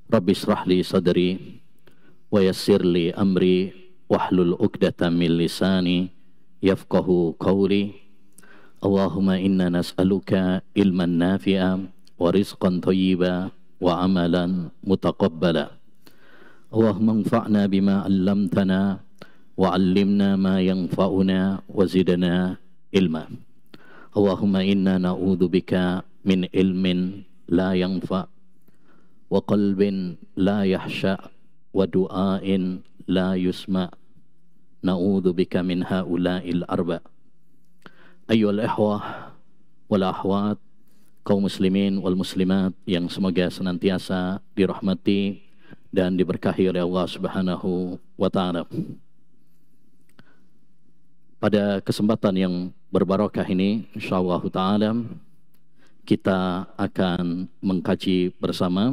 Rabbi shrah li sadri wa yassir li amri wahlul 'uqdatam min lisani yafqahu qawli. Allahumma inna nas'aluka ilman nafi'a wa rizqan thayyiba wa amalan mutaqabbala. Allahumma anfa'na bima 'allamtana wa 'allimna ma yanfa'una wa zidna ilma. Allahumma inna na'udzubika min ilmin la yanfa' wa qalbin la yahsha' wa du'ain la yusma'. Na'udzubika min haula'il arba'. Ayyuhal ikhwah wal akhwat, kaum muslimin wal muslimat yang semoga senantiasa dirahmati dan diberkahi oleh Allah Subhanahu wa taala. Pada kesempatan yang berbarokah ini, insyaallah taala kita akan mengkaji bersama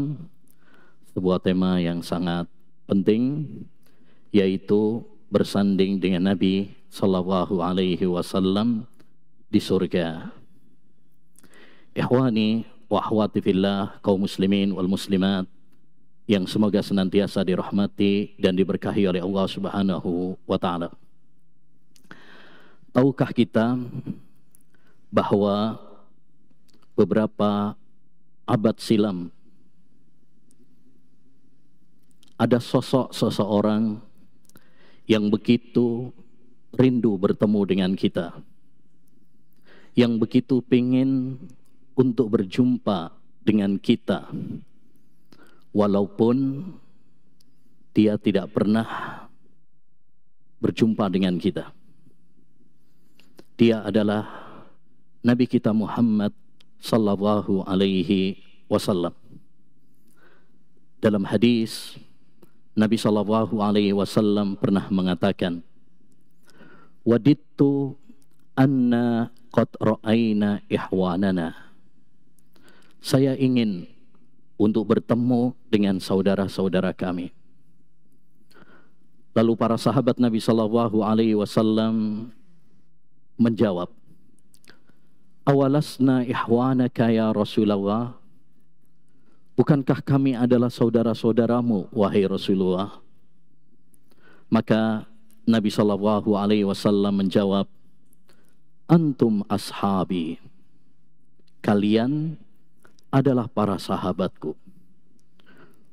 sebuah tema yang sangat penting, yaitu bersanding dengan Nabi sallallahu alaihi wasallam di surga. Ikhwani wa akhwati fillah, kaum muslimin wal muslimat yang semoga senantiasa dirahmati dan diberkahi oleh Allah Subhanahu wa taala. Tahukah kita bahwa beberapa abad silam ada sosok seseorang yang begitu rindu bertemu dengan kita, yang begitu ingin untuk berjumpa dengan kita, walaupun dia tidak pernah berjumpa dengan kita. Dia adalah Nabi kita Muhammad sallallahu alaihi wasallam. Dalam hadis, Nabi sallallahu alaihi wasallam pernah mengatakan, "Wadittu anna qad ra'aina ihwanana." Saya ingin untuk bertemu dengan saudara-saudara kami. Lalu para sahabat Nabi sallallahu alaihi wasallam menjawab, "Awalasna ihwanaka ya Rasulullah?" Bukankah kami adalah saudara-saudaramu, wahai Rasulullah? Maka Nabi sallallahu alaihi wasallam menjawab, "Antum ashabi." Kalian adalah para sahabatku.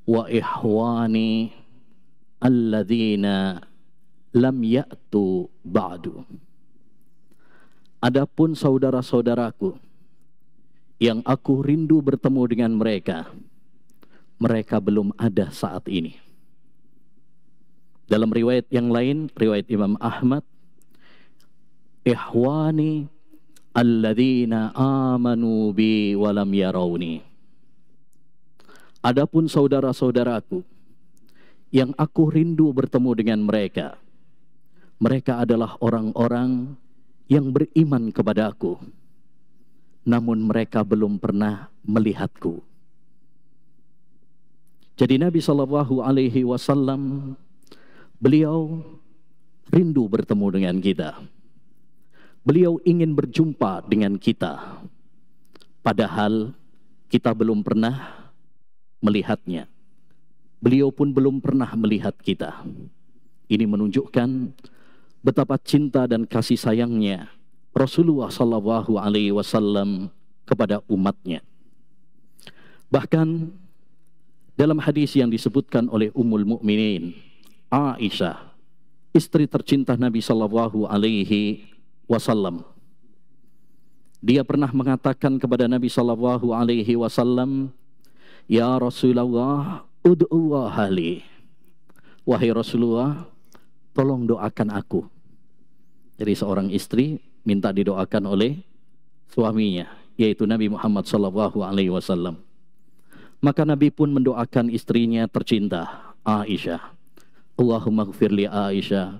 Wa ihwani alladzina lam ya'tu ba'du. Adapun saudara-saudaraku yang aku rindu bertemu dengan mereka, mereka belum ada saat ini. Dalam riwayat yang lain, riwayat Imam Ahmad, ihwani alladzina amanu bi walam yarawni. Adapun saudara-saudaraku yang aku rindu bertemu dengan mereka, mereka adalah orang-orang yang beriman kepada aku, namun mereka belum pernah melihatku. Jadi Nabi sallallahu alaihi wasallam, beliau rindu bertemu dengan kita. Beliau ingin berjumpa dengan kita, padahal kita belum pernah melihatnya. Beliau pun belum pernah melihat kita. Ini menunjukkan betapa cinta dan kasih sayangnya Rasulullah sallallahu alaihi wasallam kepada umatnya. Bahkan dalam hadis yang disebutkan oleh Ummul Mukminin Aisyah, istri tercinta Nabi sallallahu alaihi wasallam, dia pernah mengatakan kepada Nabi sallallahu alaihi wasallam, "Ya Rasulullah, ud'ullaha li." Wahai Rasulullah, tolong doakan aku. Jadi seorang istri minta didoakan oleh suaminya, yaitu Nabi Muhammad sallallahu alaihi wasallam. Maka Nabi pun mendoakan istrinya tercinta, Aisyah. Allahumma ighfir li Aisyah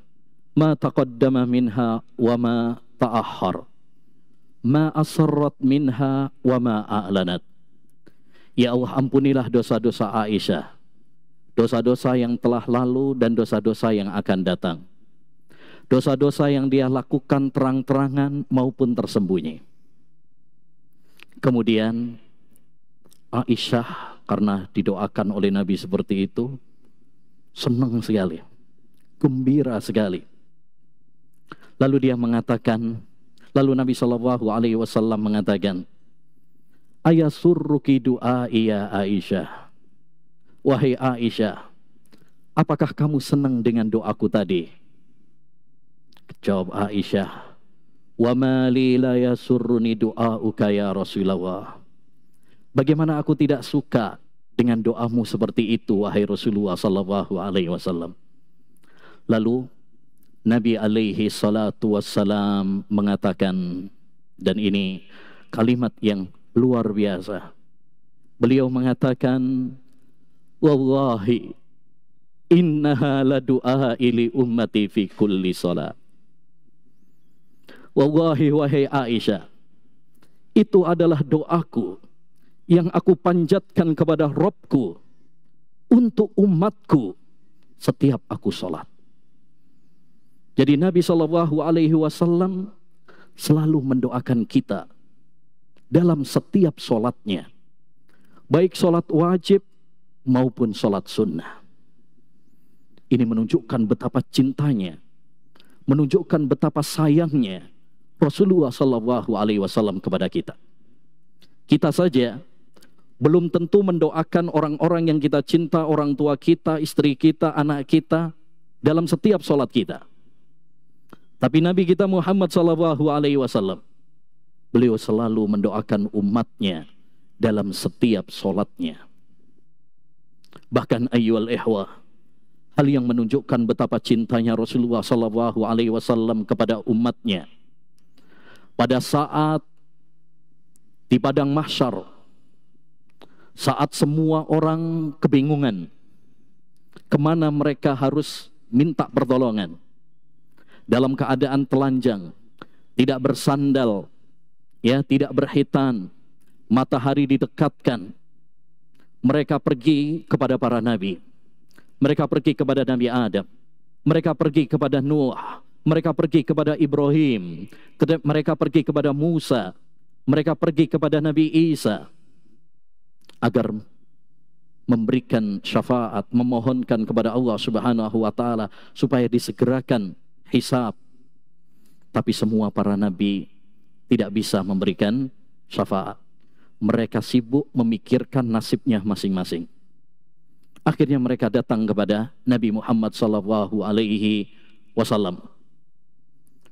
ma taqaddama minha wa ma ta'akhkhar, ma asarrat minha wa ma a'lanat. Ya Allah, ampunilah dosa-dosa Aisyah, dosa-dosa yang telah lalu dan dosa-dosa yang akan datang, dosa-dosa yang dia lakukan terang-terangan maupun tersembunyi. Kemudian Aisyah karena didoakan oleh Nabi seperti itu, senang sekali, gembira sekali. Lalu dia mengatakan, lalu Nabi SAW mengatakan, ayasurruki du'ai ya Aisyah. Wahai Aisyah, apakah kamu senang dengan doaku tadi? Jawab Aisyah, wa ma li la yasurruni du'auka ya Rasulullah. Bagaimana aku tidak suka dengan doamu seperti itu, wahai Rasulullah sallallahu alaihi wasallam. Lalu Nabi alaihi salatu wassalam mengatakan, dan ini kalimat yang luar biasa. Beliau mengatakan, wallahi innaha la du'a ili ummati fi kulli salat. Wallahi wahai Aisyah, itu adalah doaku yang aku panjatkan kepada Rabbku untuk umatku setiap aku sholat. Jadi Nabi SAW selalu mendoakan kita dalam setiap sholatnya, baik sholat wajib maupun sholat sunnah. Ini menunjukkan betapa cintanya, menunjukkan betapa sayangnya Rasulullah SAW kepada kita. Kita saja belum tentu mendoakan orang-orang yang kita cinta, orang tua kita, istri kita, anak kita, dalam setiap sholat kita. Tapi Nabi kita Muhammad SAW, beliau selalu mendoakan umatnya dalam setiap sholatnya. Bahkan ayyuhal ihwah, hal yang menunjukkan betapa cintanya Rasulullah SAW kepada umatnya. Pada saat di padang mahsyar, saat semua orang kebingungan kemana mereka harus minta pertolongan, dalam keadaan telanjang, tidak bersandal, ya, tidak berhitan, matahari didekatkan, mereka pergi kepada para nabi, mereka pergi kepada Nabi Adam, mereka pergi kepada Nuh, mereka pergi kepada Ibrahim, mereka pergi kepada Musa, mereka pergi kepada Nabi Isa, agar memberikan syafaat, memohonkan kepada Allah Subhanahu wa Ta'ala supaya disegerakan hisab. Tapi semua para nabi tidak bisa memberikan syafaat. Mereka sibuk memikirkan nasibnya masing-masing. Akhirnya mereka datang kepada Nabi Muhammad SAW.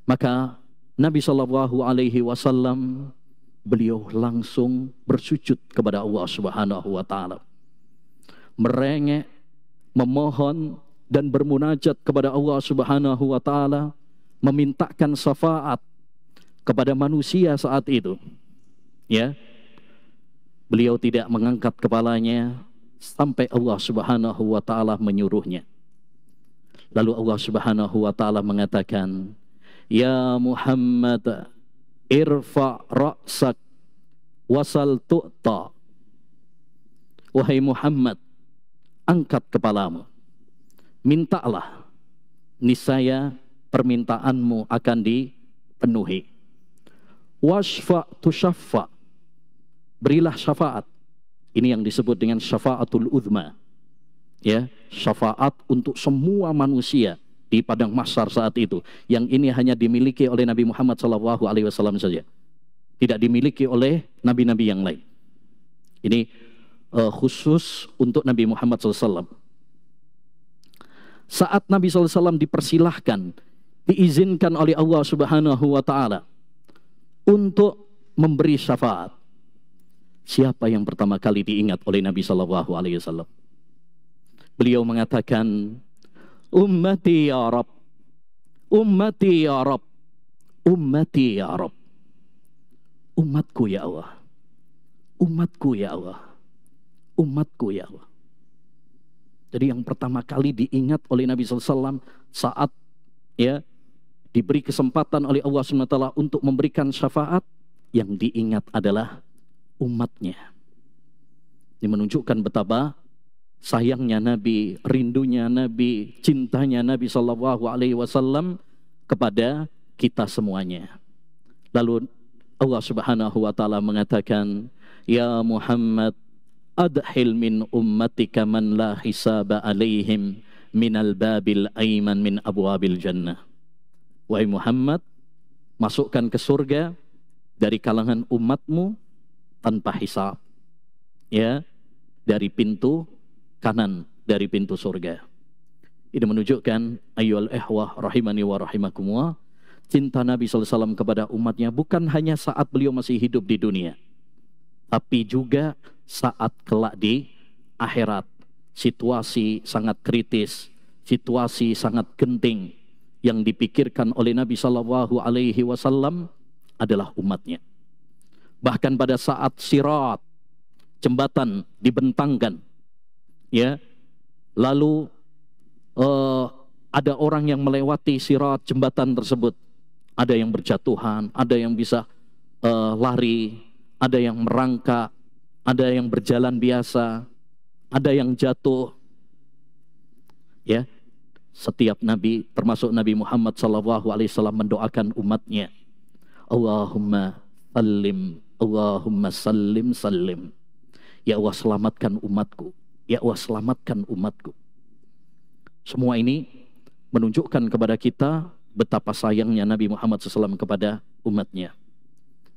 Maka Nabi SAW, beliau langsung bersujud kepada Allah Subhanahu wa Ta'ala, merengek, memohon dan bermunajat kepada Allah Subhanahu wa Ta'ala, memintakan syafaat kepada manusia saat itu. Ya, beliau tidak mengangkat kepalanya sampai Allah Subhanahu wa Ta'ala menyuruhnya. Lalu Allah Subhanahu wa Ta'ala mengatakan, ya Muhammad, irfa ra'sak wasal tu'ta. Wahai Muhammad, angkat kepalamu, mintalah, niscaya permintaanmu akan dipenuhi. Washfa tushaffa, berilah syafaat. Ini yang disebut dengan syafaatul uzma, ya, syafaat untuk semua manusia di padang mahsyar saat itu. Yang ini hanya dimiliki oleh Nabi Muhammad SAW saja, tidak dimiliki oleh nabi-nabi yang lain. Ini khusus untuk Nabi Muhammad SAW. Saat Nabi SAW dipersilahkan, diizinkan oleh Allah Subhanahu wa Ta'ala untuk memberi syafaat, siapa yang pertama kali diingat oleh Nabi SAW? Beliau mengatakan, ummati ya Rabb, ummati ya Rabb, ummati ya Rabb. Umatku ya Allah, umatku ya Allah, umatku ya Allah. Jadi yang pertama kali diingat oleh Nabi SAW saat, ya, diberi kesempatan oleh Allah SWT untuk memberikan syafaat, yang diingat adalah umatnya. Ini menunjukkan betapa sayangnya Nabi, rindunya Nabi, cintanya Nabi SAW kepada kita semuanya. Lalu Allah Subhanahu wa Ta'ala mengatakan, ya Muhammad, adhil min ummatika man la hisaba alaihim minal babil aiman min abwabil jannah. Wahai Muhammad, masukkan ke surga dari kalangan umatmu tanpa hisab, ya, dari pintu kanan dari pintu surga. Ini menunjukkan ayyuhal ihwah rahimani wa rahimakumullah, cinta Nabi SAW kepada umatnya bukan hanya saat beliau masih hidup di dunia, tapi juga saat kelak di akhirat. Situasi sangat kritis, situasi sangat genting, yang dipikirkan oleh Nabi SAW adalah umatnya. Bahkan pada saat sirat, jembatan dibentangkan, ya, lalu ada orang yang melewati sirat jembatan tersebut, ada yang berjatuhan, ada yang bisa lari, ada yang merangkak, ada yang berjalan biasa, ada yang jatuh, ya. Setiap nabi, termasuk Nabi Muhammad SAW, mendoakan umatnya, Allahumma sallim, Allahumma sallim sallim. Ya Allah, selamatkan umatku, ya Allah, selamatkan umatku. Semua ini menunjukkan kepada kita betapa sayangnya Nabi Muhammad SAW kepada umatnya.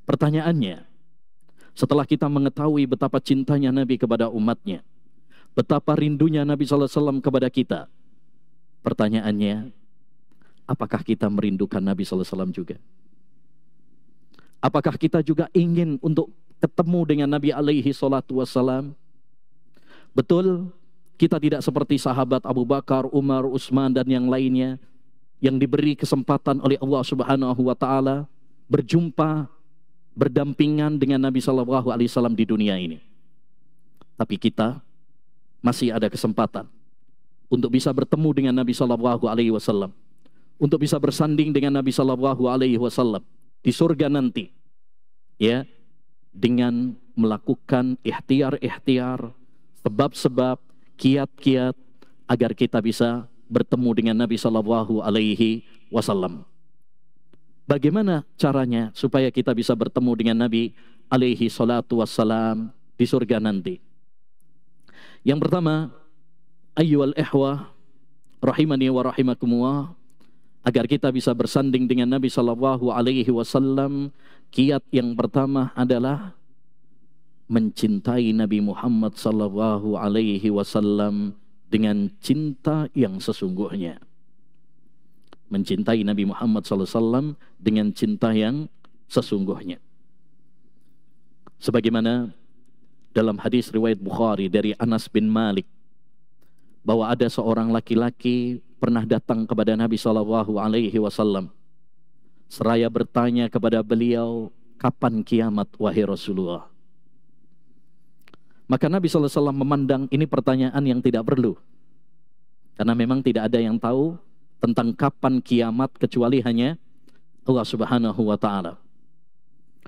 Pertanyaannya, setelah kita mengetahui betapa cintanya Nabi kepada umatnya, betapa rindunya Nabi SAW kepada kita, pertanyaannya, apakah kita merindukan Nabi SAW juga? Apakah kita juga ingin untuk ketemu dengan Nabi SAW? Betul, kita tidak seperti sahabat Abu Bakar, Umar, Utsman dan yang lainnya yang diberi kesempatan oleh Allah Subhanahu wa taala berjumpa, berdampingan dengan Nabi SAW di dunia ini. Tapi kita masih ada kesempatan untuk bisa bertemu dengan Nabi SAW, untuk bisa bersanding dengan Nabi SAW di surga nanti, ya, dengan melakukan ikhtiar-ikhtiar, sebab-sebab, kiat-kiat agar kita bisa bertemu dengan Nabi SAW. Bagaimana caranya supaya kita bisa bertemu dengan Nabi SAW di surga nanti? Yang pertama, ayyuhal ihwah rahimani wa rahimakumullah, agar kita bisa bersanding dengan Nabi SAW, kiat yang pertama adalah mencintai Nabi Muhammad SAW dengan cinta yang sesungguhnya. Mencintai Nabi Muhammad SAW dengan cinta yang sesungguhnya. Sebagaimana dalam hadis riwayat Bukhari dari Anas bin Malik, bahwa ada seorang laki-laki pernah datang kepada Nabi SAW, seraya bertanya kepada beliau, kapan kiamat wahai Rasulullah? Maka Nabi SAW memandang ini pertanyaan yang tidak perlu, karena memang tidak ada yang tahu tentang kapan kiamat kecuali hanya Allah Subhanahu wa taala.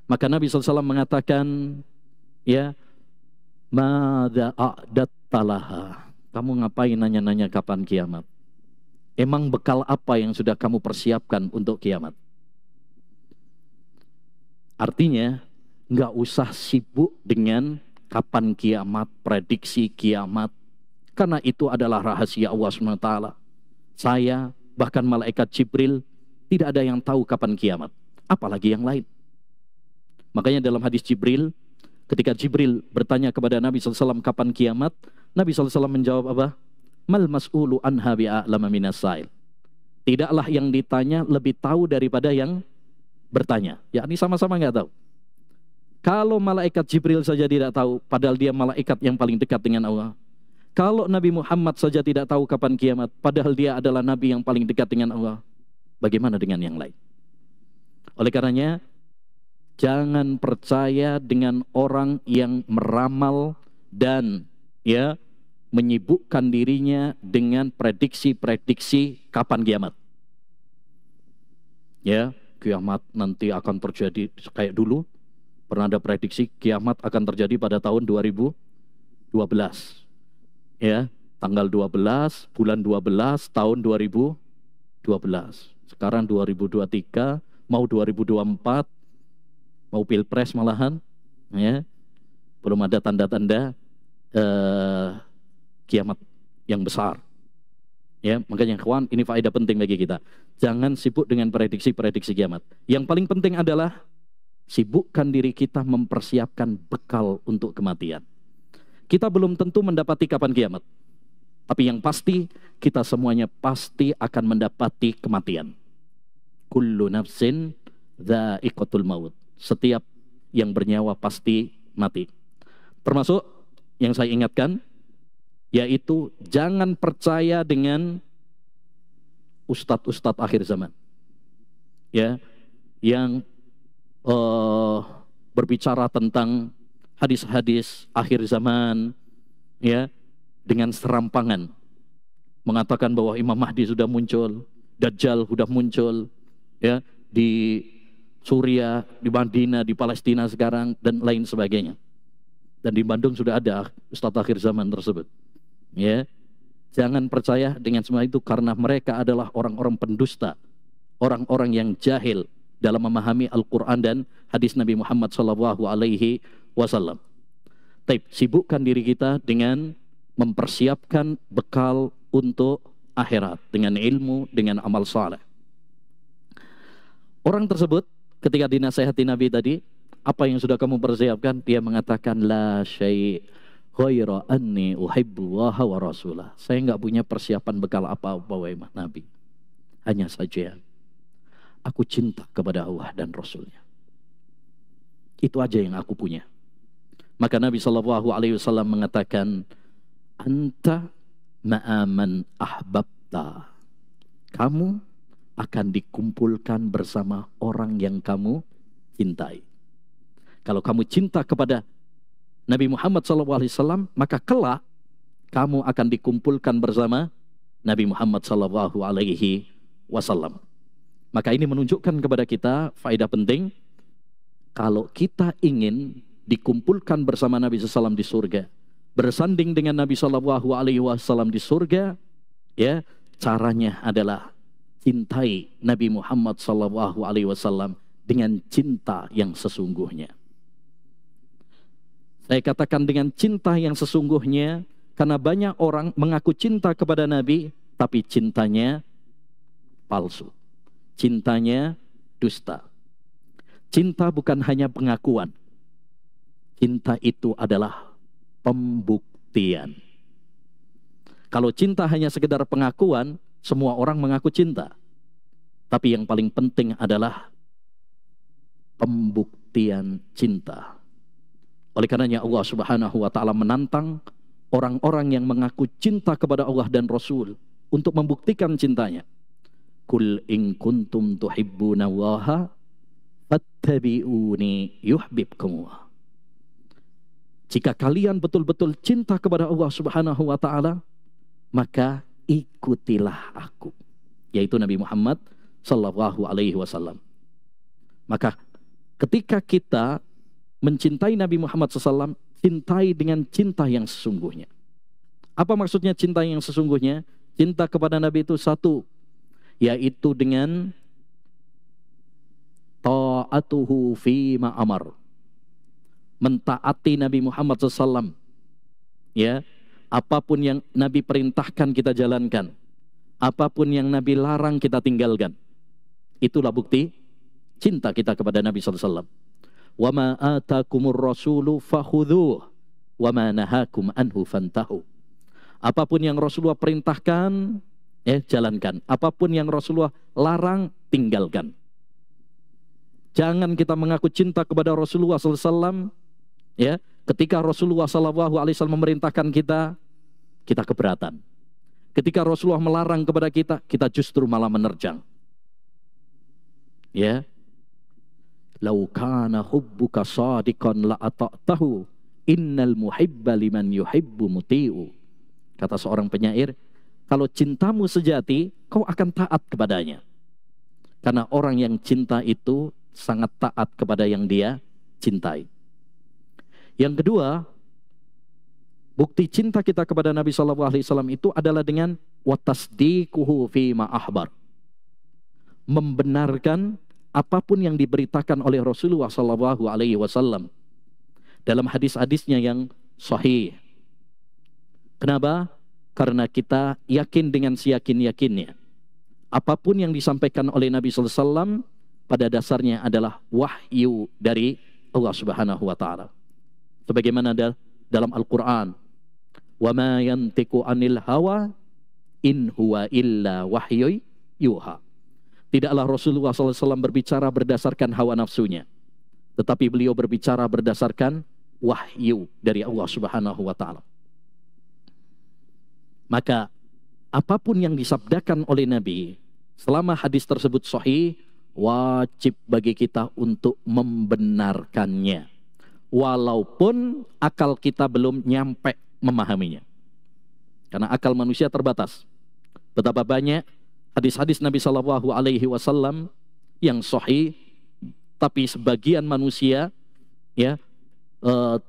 Maka Nabi SAW mengatakan, ya, madza a'datta laha? Kamu ngapain nanya-nanya kapan kiamat? Emang bekal apa yang sudah kamu persiapkan untuk kiamat? Artinya, nggak usah sibuk dengan kapan kiamat, prediksi kiamat, karena itu adalah rahasia Allah SWT. Saya, bahkan malaikat Jibril, tidak ada yang tahu kapan kiamat, apalagi yang lain. Makanya dalam hadis Jibril, ketika Jibril bertanya kepada Nabi SAW kapan kiamat, Nabi SAW menjawab apa? Mal mas'ulu anha bi'a'lama minas sa'il. Tidaklah yang ditanya lebih tahu daripada yang bertanya. Yakni sama-sama nggak tahu. Kalau malaikat Jibril saja tidak tahu, padahal dia malaikat yang paling dekat dengan Allah. Kalau Nabi Muhammad saja tidak tahu kapan kiamat, padahal dia adalah Nabi yang paling dekat dengan Allah, bagaimana dengan yang lain? Oleh karenanya, jangan percaya dengan orang yang meramal dan, ya, menyibukkan dirinya dengan prediksi-prediksi kapan kiamat. Ya, kiamat nanti akan terjadi kayak dulu. Pernah ada prediksi kiamat akan terjadi pada tahun 2012. Ya, tanggal 12, bulan 12, tahun 2012. Sekarang 2023, mau 2024, mau pilpres malahan, ya. Belum ada tanda-tanda kiamat yang besar. Ya, makanya kawan, ini faedah penting bagi kita. Jangan sibuk dengan prediksi-prediksi kiamat. Yang paling penting adalah sibukkan diri kita mempersiapkan bekal untuk kematian. Kita belum tentu mendapati kapan kiamat. Tapi yang pasti, kita semuanya pasti akan mendapati kematian. Kullu nafsin dha'iqatul maut. Setiap yang bernyawa pasti mati. Termasuk yang saya ingatkan, yaitu jangan percaya dengan ustadz-ustadz akhir zaman, ya, yang berbicara tentang hadis-hadis akhir zaman, ya, dengan serampangan, mengatakan bahwa Imam Mahdi sudah muncul, Dajjal sudah muncul, ya, di Suriah, di Madinah, di Palestina sekarang, dan lain sebagainya. Dan di Bandung sudah ada ustadz akhir zaman tersebut. Ya, jangan percaya dengan semua itu karena mereka adalah orang-orang pendusta, orang-orang yang jahil dalam memahami Al-Quran dan hadis Nabi Muhammad SAW. Sibukkan diri kita dengan mempersiapkan bekal untuk akhirat dengan ilmu, dengan amal saleh. Orang tersebut ketika dinasihati Nabi tadi, apa yang sudah kamu persiapkan? Dia mengatakan la syai' ghaira anni uhibbullaha wa rasulah. Saya enggak punya persiapan bekal apa-apa wahai Nabi. Hanya saja aku cinta kepada Allah dan Rasulnya. Itu aja yang aku punya. Maka Nabi SAW mengatakan, anta ma'aman ahbabta. Kamu akan dikumpulkan bersama orang yang kamu cintai. Kalau kamu cinta kepada Nabi Muhammad SAW, maka kelak kamu akan dikumpulkan bersama Nabi Muhammad SAW. Maka ini menunjukkan kepada kita faedah penting. Kalau kita ingin dikumpulkan bersama Nabi SAW di surga, bersanding dengan Nabi SAW di surga, ya, caranya adalah cintai Nabi Muhammad SAW dengan cinta yang sesungguhnya. Saya katakan dengan cinta yang sesungguhnya karena banyak orang mengaku cinta kepada Nabi, tapi cintanya palsu. Cintanya dusta. Cinta bukan hanya pengakuan. Cinta itu adalah pembuktian. Kalau cinta hanya sekedar pengakuan, semua orang mengaku cinta. Tapi yang paling penting adalah pembuktian cinta. Oleh karenanya Allah Subhanahu wa taala menantang orang-orang yang mengaku cinta kepada Allah dan Rasul untuk membuktikan cintanya. Kul in kuntum tuhibbunallaha fattabi'uni yuhibbukumullah. Jika kalian betul-betul cinta kepada Allah Subhanahu wa taala, maka ikutilah aku, yaitu Nabi Muhammad sallallahu alaihi wasallam. Maka ketika kita mencintai Nabi Muhammad SAW, cintai dengan cinta yang sesungguhnya. Apa maksudnya cinta yang sesungguhnya? Cinta kepada Nabi itu satu, yaitu dengan ta'atuhu fima amar, mentaati Nabi Muhammad SAW. Ya, apapun yang Nabi perintahkan kita jalankan, apapun yang Nabi larang kita tinggalkan. Itulah bukti cinta kita kepada Nabi SAW. Wa ma atakumur rasulu fakhudhuh wa ma nahakum anhu fantahu. Apapun yang Rasulullah perintahkan, jalankan. Apapun yang Rasulullah larang, tinggalkan. Jangan kita mengaku cinta kepada Rasulullah SAW, ya, ketika Rasulullah SAW memerintahkan kita, kita keberatan. Ketika Rasulullah melarang kepada kita, kita justru malah menerjang. Ya, lau kana hubbuka shadiqan la ata'tahu innal muhibba liman yuhibbu muti'u. Kata seorang penyair, kalau cintamu sejati, kau akan taat kepadanya. Karena orang yang cinta itu sangat taat kepada yang dia cintai. Yang kedua, bukti cinta kita kepada Nabi SAW itu adalah dengan watasdiquhu fima ahbar, membenarkan apapun yang diberitakan oleh Rasulullah SAW dalam hadis-hadisnya yang sahih, Kenapa? Karena kita yakin dengan seyakin-yakinnya. Apapun yang disampaikan oleh Nabi sallallahu alaihi wasallam pada dasarnya adalah wahyu dari Allah Subhanahu wa taala. Sebagaimana dalam Al-Qur'an, "Wa ma yantiqu 'anil hawa in huwa illa wahyu yuha." Tidaklah Rasulullah SAW berbicara berdasarkan hawa nafsunya, tetapi beliau berbicara berdasarkan wahyu dari Allah Subhanahu wa taala. Maka apapun yang disabdakan oleh Nabi, selama hadis tersebut sahih, wajib bagi kita untuk membenarkannya, walaupun akal kita belum nyampe memahaminya. Karena akal manusia terbatas. Betapa banyak hadis-hadis Nabi Shallallahu Alaihi Wasallam yang sahih, tapi sebagian manusia ya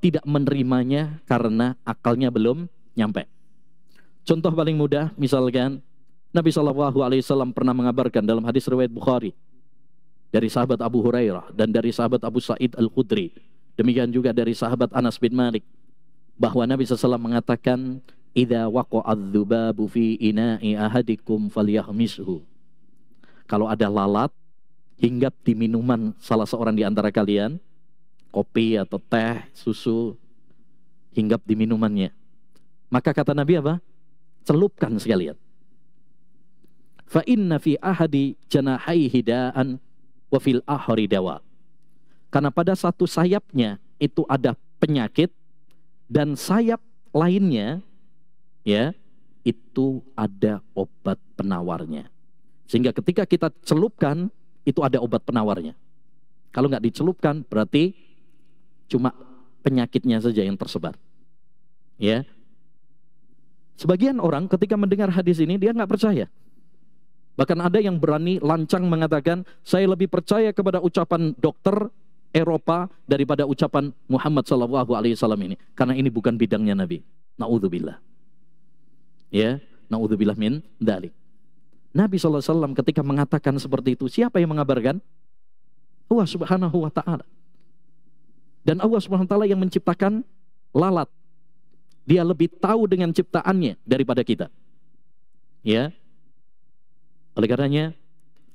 tidak menerimanya karena akalnya belum nyampe. Contoh paling mudah, misalkan Nabi Shallallahu Alaihi Wasallam pernah mengabarkan dalam hadis riwayat Bukhari dari sahabat Abu Hurairah dan dari sahabat Abu Sa'id Al-Khudri, demikian juga dari sahabat Anas bin Malik, bahwa Nabi SAW mengatakan, "Idza waqa'adz dzubabu fi ina'i ahadikum falyahmishu." Kalau ada lalat hinggap di minuman salah seorang di antara kalian, kopi atau teh, susu, hinggap di minumannya, maka kata Nabi apa? Celupkan sekalian. Fa inna fi ahadi janahaihi da'an wa fil ahri dawa. Karena pada satu sayapnya itu ada penyakit dan sayap lainnya ya itu ada obat penawarnya. Sehingga ketika kita celupkan itu ada obat penawarnya. Kalau nggak dicelupkan berarti cuma penyakitnya saja yang tersebar. Ya. Sebagian orang ketika mendengar hadis ini dia nggak percaya. Bahkan ada yang berani lancang mengatakan, saya lebih percaya kepada ucapan dokter Eropa daripada ucapan Muhammad SAW ini. Karena ini bukan bidangnya Nabi. Na'udzubillah. Ya, na'udzubillah min dzalik. Nabi SAW ketika mengatakan seperti itu, siapa yang mengabarkan? Allah Subhanahu wa ta'ala. Dan Allah Subhanahu wa ta'ala yang menciptakan lalat. Dia lebih tahu dengan ciptaannya daripada kita. Ya. Oleh karenanya,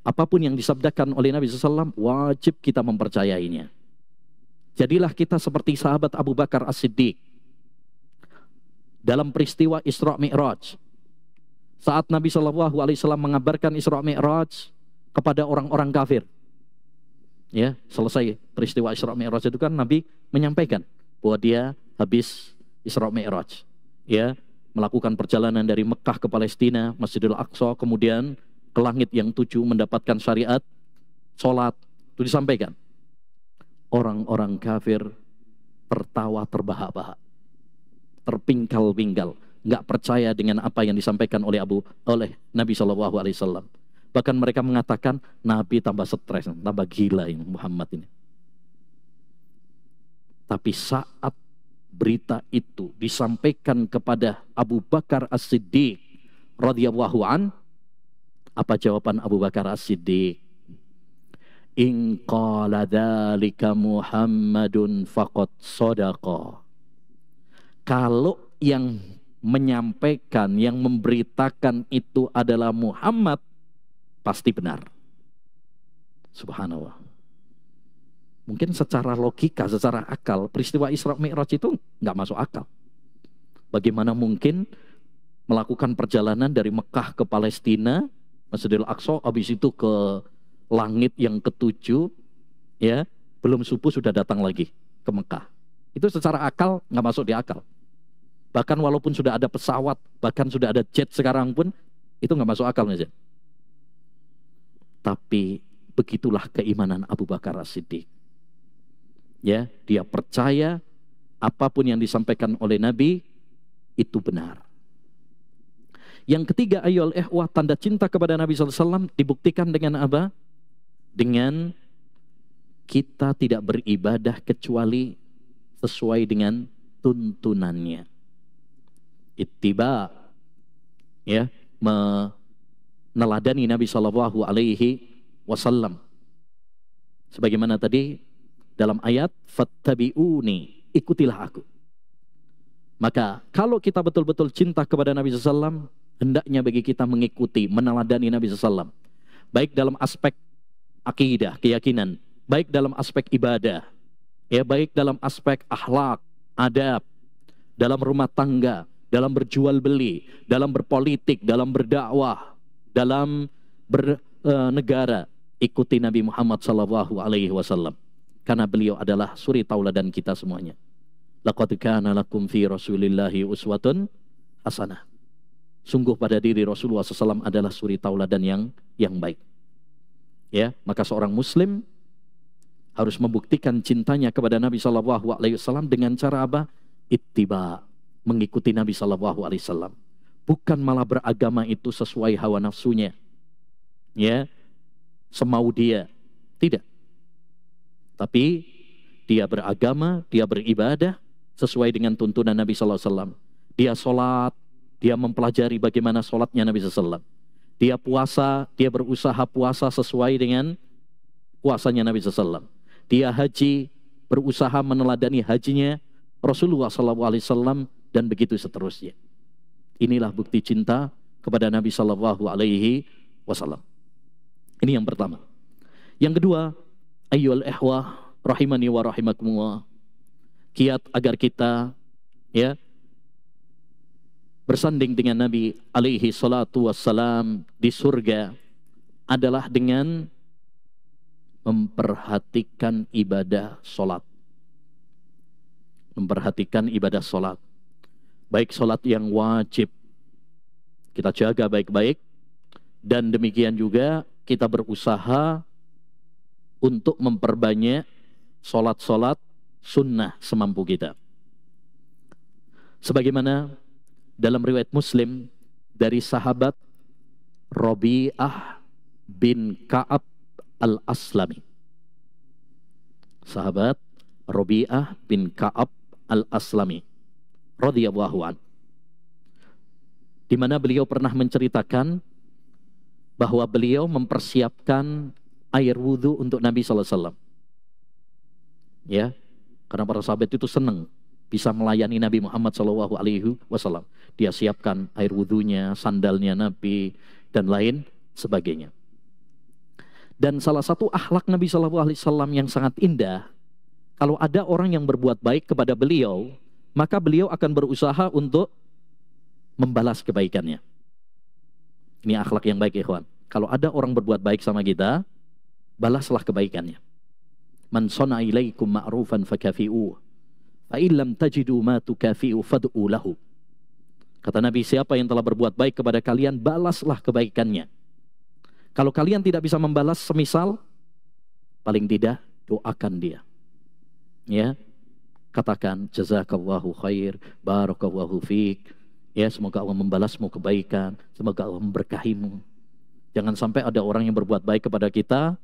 apapun yang disabdakan oleh Nabi SAW, wajib kita mempercayainya. Jadilah kita seperti sahabat Abu Bakar As-Siddiq. Dalam peristiwa Isra Mi'raj. Saat Nabi SAW mengabarkan Isra Mi'raj kepada orang-orang kafir. Ya, selesai peristiwa Isra Mi'raj itu kan Nabi menyampaikan bahwa dia habis Isra Mi'raj, ya, melakukan perjalanan dari Mekah ke Palestina, Masjidil Aqsa, kemudian ke langit yang 7 mendapatkan syariat sholat. Itu disampaikan. Orang-orang kafir tertawa terbahak-bahak, terpingkal-pingkal, nggak percaya dengan apa yang disampaikan oleh Nabi SAW. Bahkan mereka mengatakan Nabi tambah stres, tambah gila ini Muhammad ini. Tapi saat berita itu disampaikan kepada Abu Bakar As-Siddiq radhiyallahu an, apa jawaban Abu Bakar As-Siddiq? In qala dzalika Muhammadun faqad shadaqa. Kalau yang menyampaikan, yang memberitakan itu adalah Muhammad, pasti benar. Subhanallah. Mungkin secara logika, secara akal, peristiwa Isra Mi'raj itu nggak masuk akal. Bagaimana mungkin melakukan perjalanan dari Mekah ke Palestina, Masjidil Aqsa, habis itu ke langit yang ke-7, ya, belum subuh sudah datang lagi ke Mekah. Itu secara akal nggak masuk di akal. Bahkan walaupun sudah ada pesawat, bahkan sudah ada jet sekarang pun, itu nggak masuk akal aja. Tapi begitulah keimanan Abu Bakar As-Siddiq. Ya, dia percaya apapun yang disampaikan oleh Nabi itu benar. Yang ketiga, ayyul ikhwah, tanda cinta kepada Nabi SAW dibuktikan dengan apa? Dengan kita tidak beribadah kecuali sesuai dengan tuntunannya. Ittiba, ya, meneladani Nabi Shallallahu Alaihi Wasallam. Sebagaimana tadi dalam ayat fattabi'uni, ikutilah aku. Maka kalau kita betul-betul cinta kepada Nabi SAW, hendaknya bagi kita mengikuti, meneladani Nabi SAW. Baik dalam aspek akidah, keyakinan, baik dalam aspek ibadah, ya, baik dalam aspek akhlak, adab, dalam rumah tangga, dalam berjual beli, dalam berpolitik, dalam berdakwah, dalam bernegara. Ikuti Nabi Muhammad SAW, karena beliau adalah suri tauladan kita semuanya. Laqad kana lakum fi Rasulillahi uswatun hasanah. Sungguh pada diri Rasulullah SAW adalah suri tauladan yang baik. Ya, maka seorang Muslim harus membuktikan cintanya kepada Nabi SAW dengan cara apa? Ittiba, mengikuti Nabi SAW. Bukan malah beragama itu sesuai hawa nafsunya, ya, semau dia, tidak. Tapi dia beragama, dia beribadah sesuai dengan tuntunan Nabi SAW. Dia sholat, dia mempelajari bagaimana sholatnya Nabi SAW. Dia puasa, dia berusaha puasa sesuai dengan puasanya Nabi SAW. Dia haji, berusaha meneladani hajinya Rasulullah SAW, dan begitu seterusnya. Inilah bukti cinta kepada Nabi SAW. Ini yang pertama. Yang kedua, ayyuhal ikhwah rahimani wa rahimakumullah, kiat agar kita, ya, bersanding dengan Nabi alaihi salatu wassalam di surga adalah dengan memperhatikan ibadah sholat. Memperhatikan ibadah sholat. Baik sholat yang wajib, kita jaga baik-baik. Dan demikian juga kita berusaha untuk memperbanyak sholat-sholat sunnah semampu kita. Sebagaimana dalam riwayat Muslim dari sahabat Rabi'ah bin Ka'ab al-Aslami. Sahabat Rabi'ah bin Ka'ab al-Aslami radhiyallahu an, di mana beliau pernah menceritakan bahwa beliau mempersiapkan air wudhu untuk Nabi SAW. Ya, karena para sahabat itu senang bisa melayani Nabi Muhammad SAW. Dia siapkan air wudhunya, sandalnya Nabi, dan lain sebagainya. Dan salah satu akhlak Nabi SAW yang sangat indah, kalau ada orang yang berbuat baik kepada beliau, maka beliau akan berusaha untuk membalas kebaikannya. Ini akhlak yang baik, ikhwan. Kalau ada orang berbuat baik sama kita, balaslah kebaikannya. Man sona ilaikum ma'rufan fakafi'u, fa illam tajidu ma tukafi'u fad'u lahu. Kata Nabi, siapa yang telah berbuat baik kepada kalian, balaslah kebaikannya. Kalau kalian tidak bisa membalas, semisal, paling tidak doakan dia. Ya, katakan jazakallahu khair, barakallahu fiik. Ya, semoga Allah membalasmu kebaikan, semoga Allah memberkahimu. Jangan sampai ada orang yang berbuat baik kepada kita,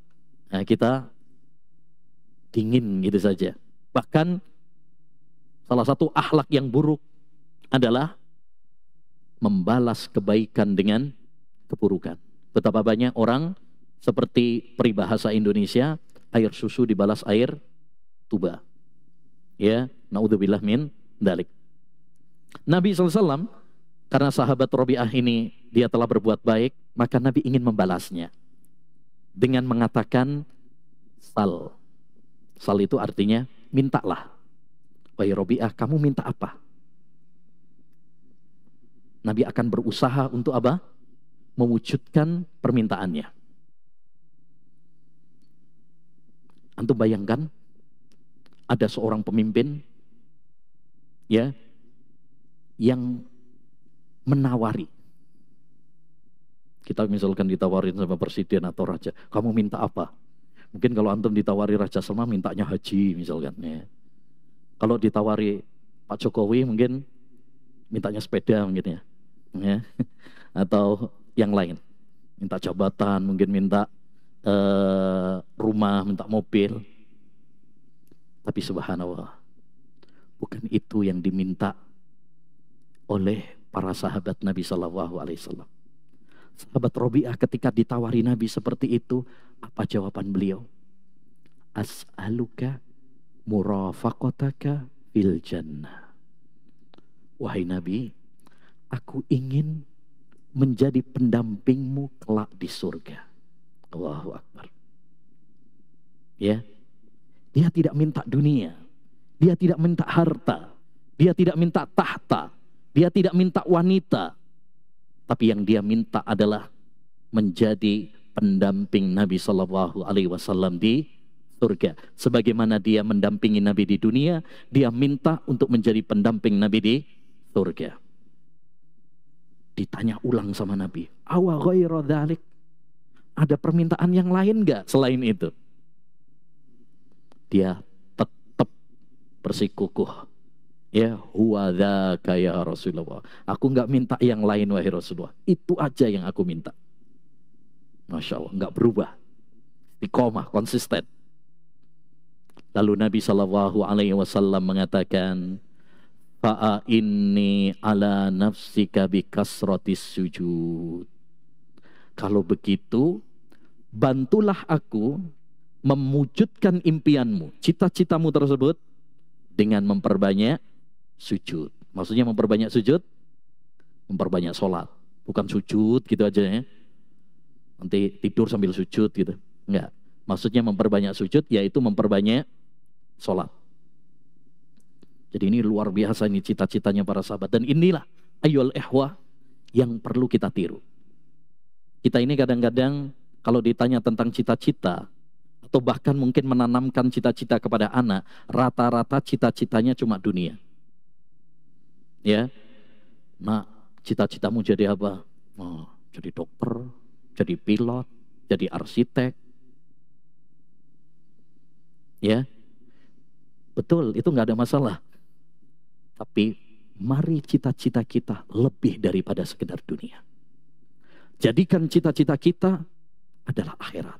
nah kita dingin gitu saja. Bahkan salah satu akhlak yang buruk adalah membalas kebaikan dengan keburukan. Betapa banyak orang seperti peribahasa Indonesia, air susu dibalas air tuba. Ya, naudzubillah min dzalik. Nabi SAW, karena sahabat Rabi'ah ini dia telah berbuat baik, maka Nabi ingin membalasnya dengan mengatakan sal. Sal itu artinya mintalah. Wahai Rabi'ah, kamu minta apa? Nabi akan berusaha untuk apa? Mewujudkan permintaannya. Antum bayangkan ada seorang pemimpin, ya, yang menawari. Kita misalkan ditawarin sama presiden atau raja, kamu minta apa? Mungkin kalau antum ditawari Raja Salman, mintanya haji misalkan. Ya. Kalau ditawari Pak Jokowi, mungkin mintanya sepeda mungkin ya. Ya. Atau yang lain. Minta jabatan, mungkin minta rumah, minta mobil. Tapi subhanallah, bukan itu yang diminta oleh para sahabat Nabi SAW. Sahabat Rabi'ah ketika ditawari Nabi seperti itu, apa jawaban beliau? As'aluka murafaqataka fil jannah. wahai Nabi, aku ingin menjadi pendampingmu kelak di surga. Allahu Akbar. Ya, dia tidak minta dunia, dia tidak minta harta, dia tidak minta tahta, dia tidak minta wanita, tapi yang dia minta adalah menjadi pendamping Nabi Shallallahu Alaihi Wasallam di surga. Sebagaimana dia mendampingi Nabi di dunia, dia minta untuk menjadi pendamping Nabi di surga. Ditanya ulang sama Nabi, awa ghairu dzalik, ada permintaan yang lain enggak selain itu? Dia tetap bersikukuh. Ya, huwa dzaka ya Rasulullah. Aku enggak minta yang lain wahai Rasulullah. Itu aja yang aku minta. Masya Allah, enggak berubah. Iqamah, konsisten. Lalu Nabi SAW mengatakan, fa'a inni ala nafsika bi kasratis sujud. Kalau begitu, bantulah aku memwujudkan impianmu, cita-citamu tersebut dengan memperbanyak sujud. Maksudnya memperbanyak sujud, memperbanyak sholat. Bukan sujud gitu aja ya. Nanti tidur sambil sujud gitu. Enggak. Maksudnya memperbanyak sujud, yaitu memperbanyak sholat. Jadi ini luar biasa ini cita-citanya para sahabat. Dan inilah ayyul ihwah yang perlu kita tiru. Kita ini kadang-kadang kalau ditanya tentang cita-cita, atau bahkan mungkin menanamkan cita-cita kepada anak, rata-rata cita-citanya cuma dunia. Ya, nah cita-citamu jadi apa? Oh, jadi dokter, jadi pilot, jadi arsitek. Ya, betul, itu nggak ada masalah. Tapi mari cita-cita kita lebih daripada sekedar dunia. Jadikan cita-cita kita adalah akhirat.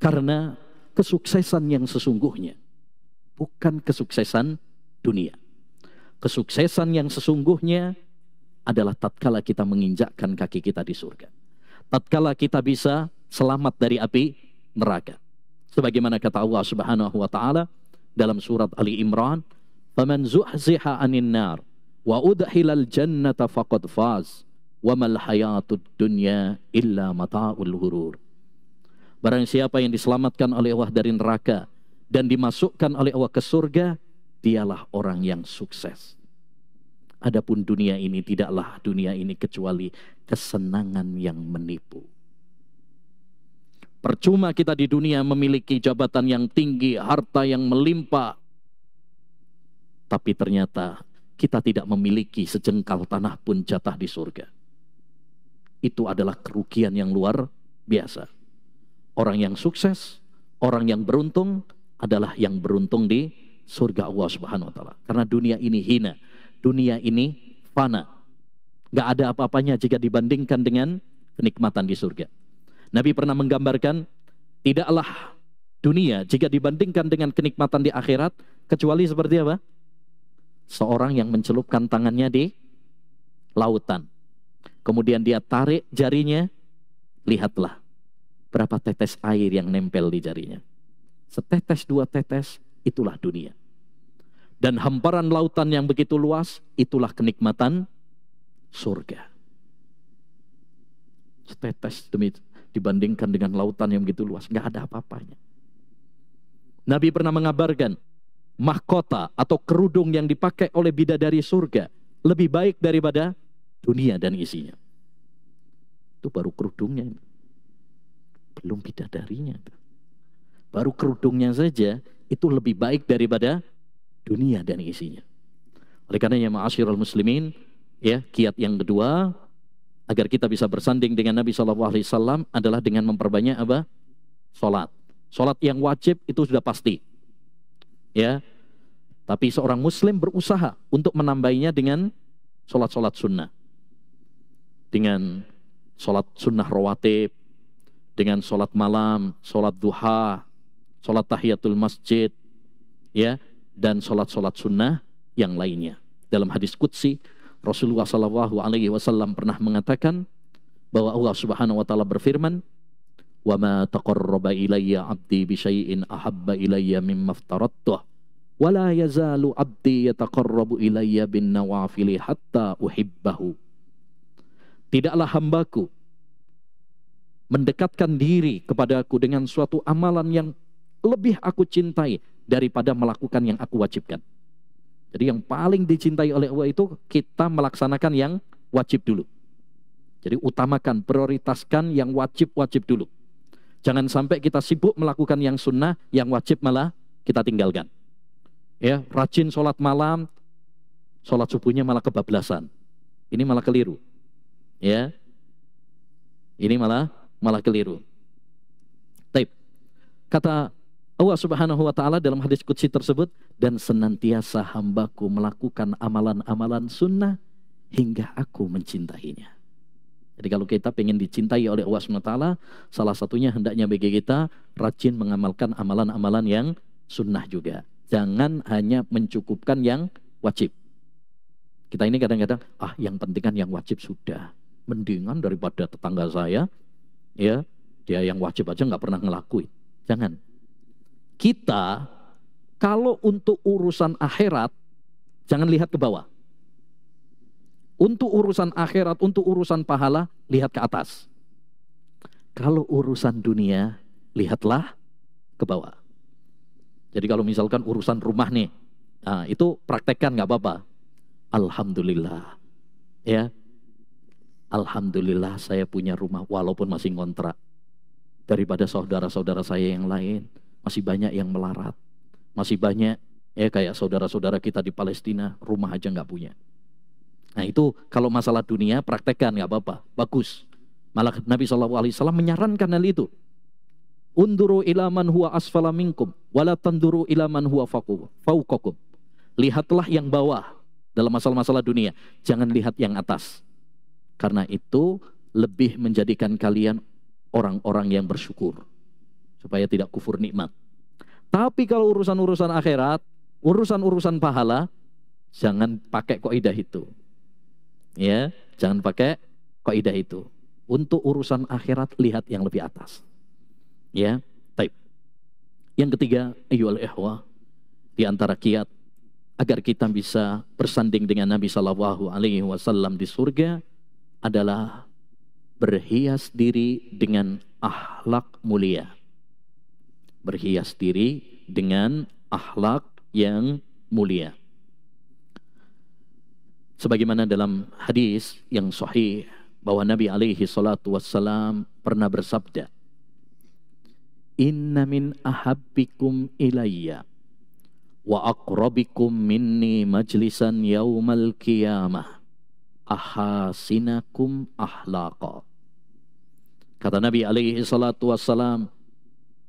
Karena kesuksesan yang sesungguhnya bukan kesuksesan dunia. Kesuksesan yang sesungguhnya adalah tatkala kita menginjakkan kaki kita di surga. Tatkala kita bisa selamat dari api neraka. Sebagaimana kata Allah Subhanahu wa taala dalam surat Ali Imran, "Faman zuhziha 'anil nar wa udkhilal jannata faqad faz wa mal hayatud dunya illa mata'ul ghurur." Barang siapa yang diselamatkan oleh Allah dari neraka dan dimasukkan oleh Allah ke surga, dialah orang yang sukses. Adapun dunia ini tidaklah dunia ini kecuali kesenangan yang menipu. Percuma kita di dunia memiliki jabatan yang tinggi, harta yang melimpah, tapi ternyata kita tidak memiliki sejengkal tanah pun jatah di surga. Itu adalah kerugian yang luar biasa. Orang yang sukses, orang yang beruntung adalah yang beruntung di surga Allah Subhanahu wa taala. Karena dunia ini hina, dunia ini fana. Gak ada apa-apanya jika dibandingkan dengan kenikmatan di surga. Nabi pernah menggambarkan, tidaklah dunia jika dibandingkan dengan kenikmatan di akhirat, kecuali seperti apa? Seorang yang mencelupkan tangannya di lautan. Kemudian dia tarik jarinya, lihatlah berapa tetes air yang nempel di jarinya. Setetes, dua tetes, itulah dunia. Dan hamparan lautan yang begitu luas, itulah kenikmatan surga. Setetes demi dibandingkan dengan lautan yang begitu luas, nggak ada apa-apanya. Nabi pernah mengabarkan, mahkota atau kerudung yang dipakai oleh bidadari surga lebih baik daripada dunia dan isinya. Itu baru kerudungnya. Belum bidadarinya. Baru kerudungnya saja itu lebih baik daripada dunia dan isinya. Oleh karenanya ma'asyiral muslimin, ya, kiat yang kedua agar kita bisa bersanding dengan Nabi SAW adalah dengan memperbanyak apa? Salat. Salat yang wajib itu sudah pasti. Ya. Tapi seorang muslim berusaha untuk menambahinya dengan salat-salat sunnah. Dengan salat sunnah rawatib, dengan sholat malam, sholat duha, sholat tahiyatul masjid, ya, dan sholat-sholat sunnah yang lainnya. Dalam hadis qudsi, Rasulullah SAW pernah mengatakan bahwa Allah Subhanahu wa taala berfirman, "Wa ma taqarraba ilayya 'abdi bi syai'in ahabba ilayya mimma aftaradtuh Wala yazalu abdi yataqarrabu ilayya bin nawafili hatta uhibbahu. Tidaklah hambaku mendekatkan diri kepadaku dengan suatu amalan yang lebih aku cintai daripada melakukan yang aku wajibkan. Jadi yang paling dicintai oleh Allah itu kita melaksanakan yang wajib dulu. Jadi utamakan, prioritaskan yang wajib-wajib dulu. Jangan sampai kita sibuk melakukan yang sunnah, yang wajib malah kita tinggalkan. Ya, rajin sholat malam, sholat subuhnya malah kebablasan. Ini malah keliru. Ya, ini malah keliru. Taib. Kata Allah Subhanahu wa Ta'ala dalam hadis qudsi tersebut, dan senantiasa hambaku melakukan amalan-amalan sunnah hingga aku mencintainya. Jadi kalau kita ingin dicintai oleh Allah Subhanahu wa Ta'ala, salah satunya hendaknya bagi kita rajin mengamalkan amalan-amalan yang sunnah juga. Jangan hanya mencukupkan yang wajib. Kita ini kadang-kadang, yang penting kan yang wajib sudah. Mendingan daripada tetangga saya, ya dia yang wajib aja nggak pernah ngelakuin. Jangan. Kita kalau untuk urusan akhirat, jangan lihat ke bawah. Untuk urusan akhirat, untuk urusan pahala, lihat ke atas. Kalau urusan dunia, lihatlah ke bawah. Jadi kalau misalkan urusan rumah nih, itu praktekkan nggak apa-apa. Alhamdulillah, ya, alhamdulillah saya punya rumah walaupun masih ngontrak. Daripada saudara-saudara saya yang lain, masih banyak yang melarat, masih banyak ya kayak saudara-saudara kita di Palestina rumah aja nggak punya. Nah itu kalau masalah dunia praktekkan nggak apa-apa, bagus. Malah Nabi SAW menyarankan hal itu. Unduru ila man huwa asfala minkum wala tanduru ila man huwa fauqakum. Lihatlah yang bawah dalam masalah-masalah dunia, jangan lihat yang atas. Karena itu lebih menjadikan kalian orang-orang yang bersyukur supaya tidak kufur nikmat. Tapi kalau urusan-urusan akhirat, urusan-urusan pahala, jangan pakai kaidah itu. Ya, jangan pakai kaidah itu. Untuk urusan akhirat lihat yang lebih atas. Ya, taib. Yang ketiga, ayyuhal ikhwah, di antara kiat agar kita bisa bersanding dengan Nabi Shallallahu Alaihi Wasallam di surga adalah berhias diri dengan akhlak mulia. Berhias diri dengan akhlak yang mulia. Sebagaimana dalam hadis yang sahih bahwa Nabi alaihi salatu wassalam pernah bersabda, Inna min ahabbikum ilayya wa aqrabikum minni majlisan yaumal qiyamah ahasinakum ahlaqa. Kata Nabi alaihi salatu wassalam,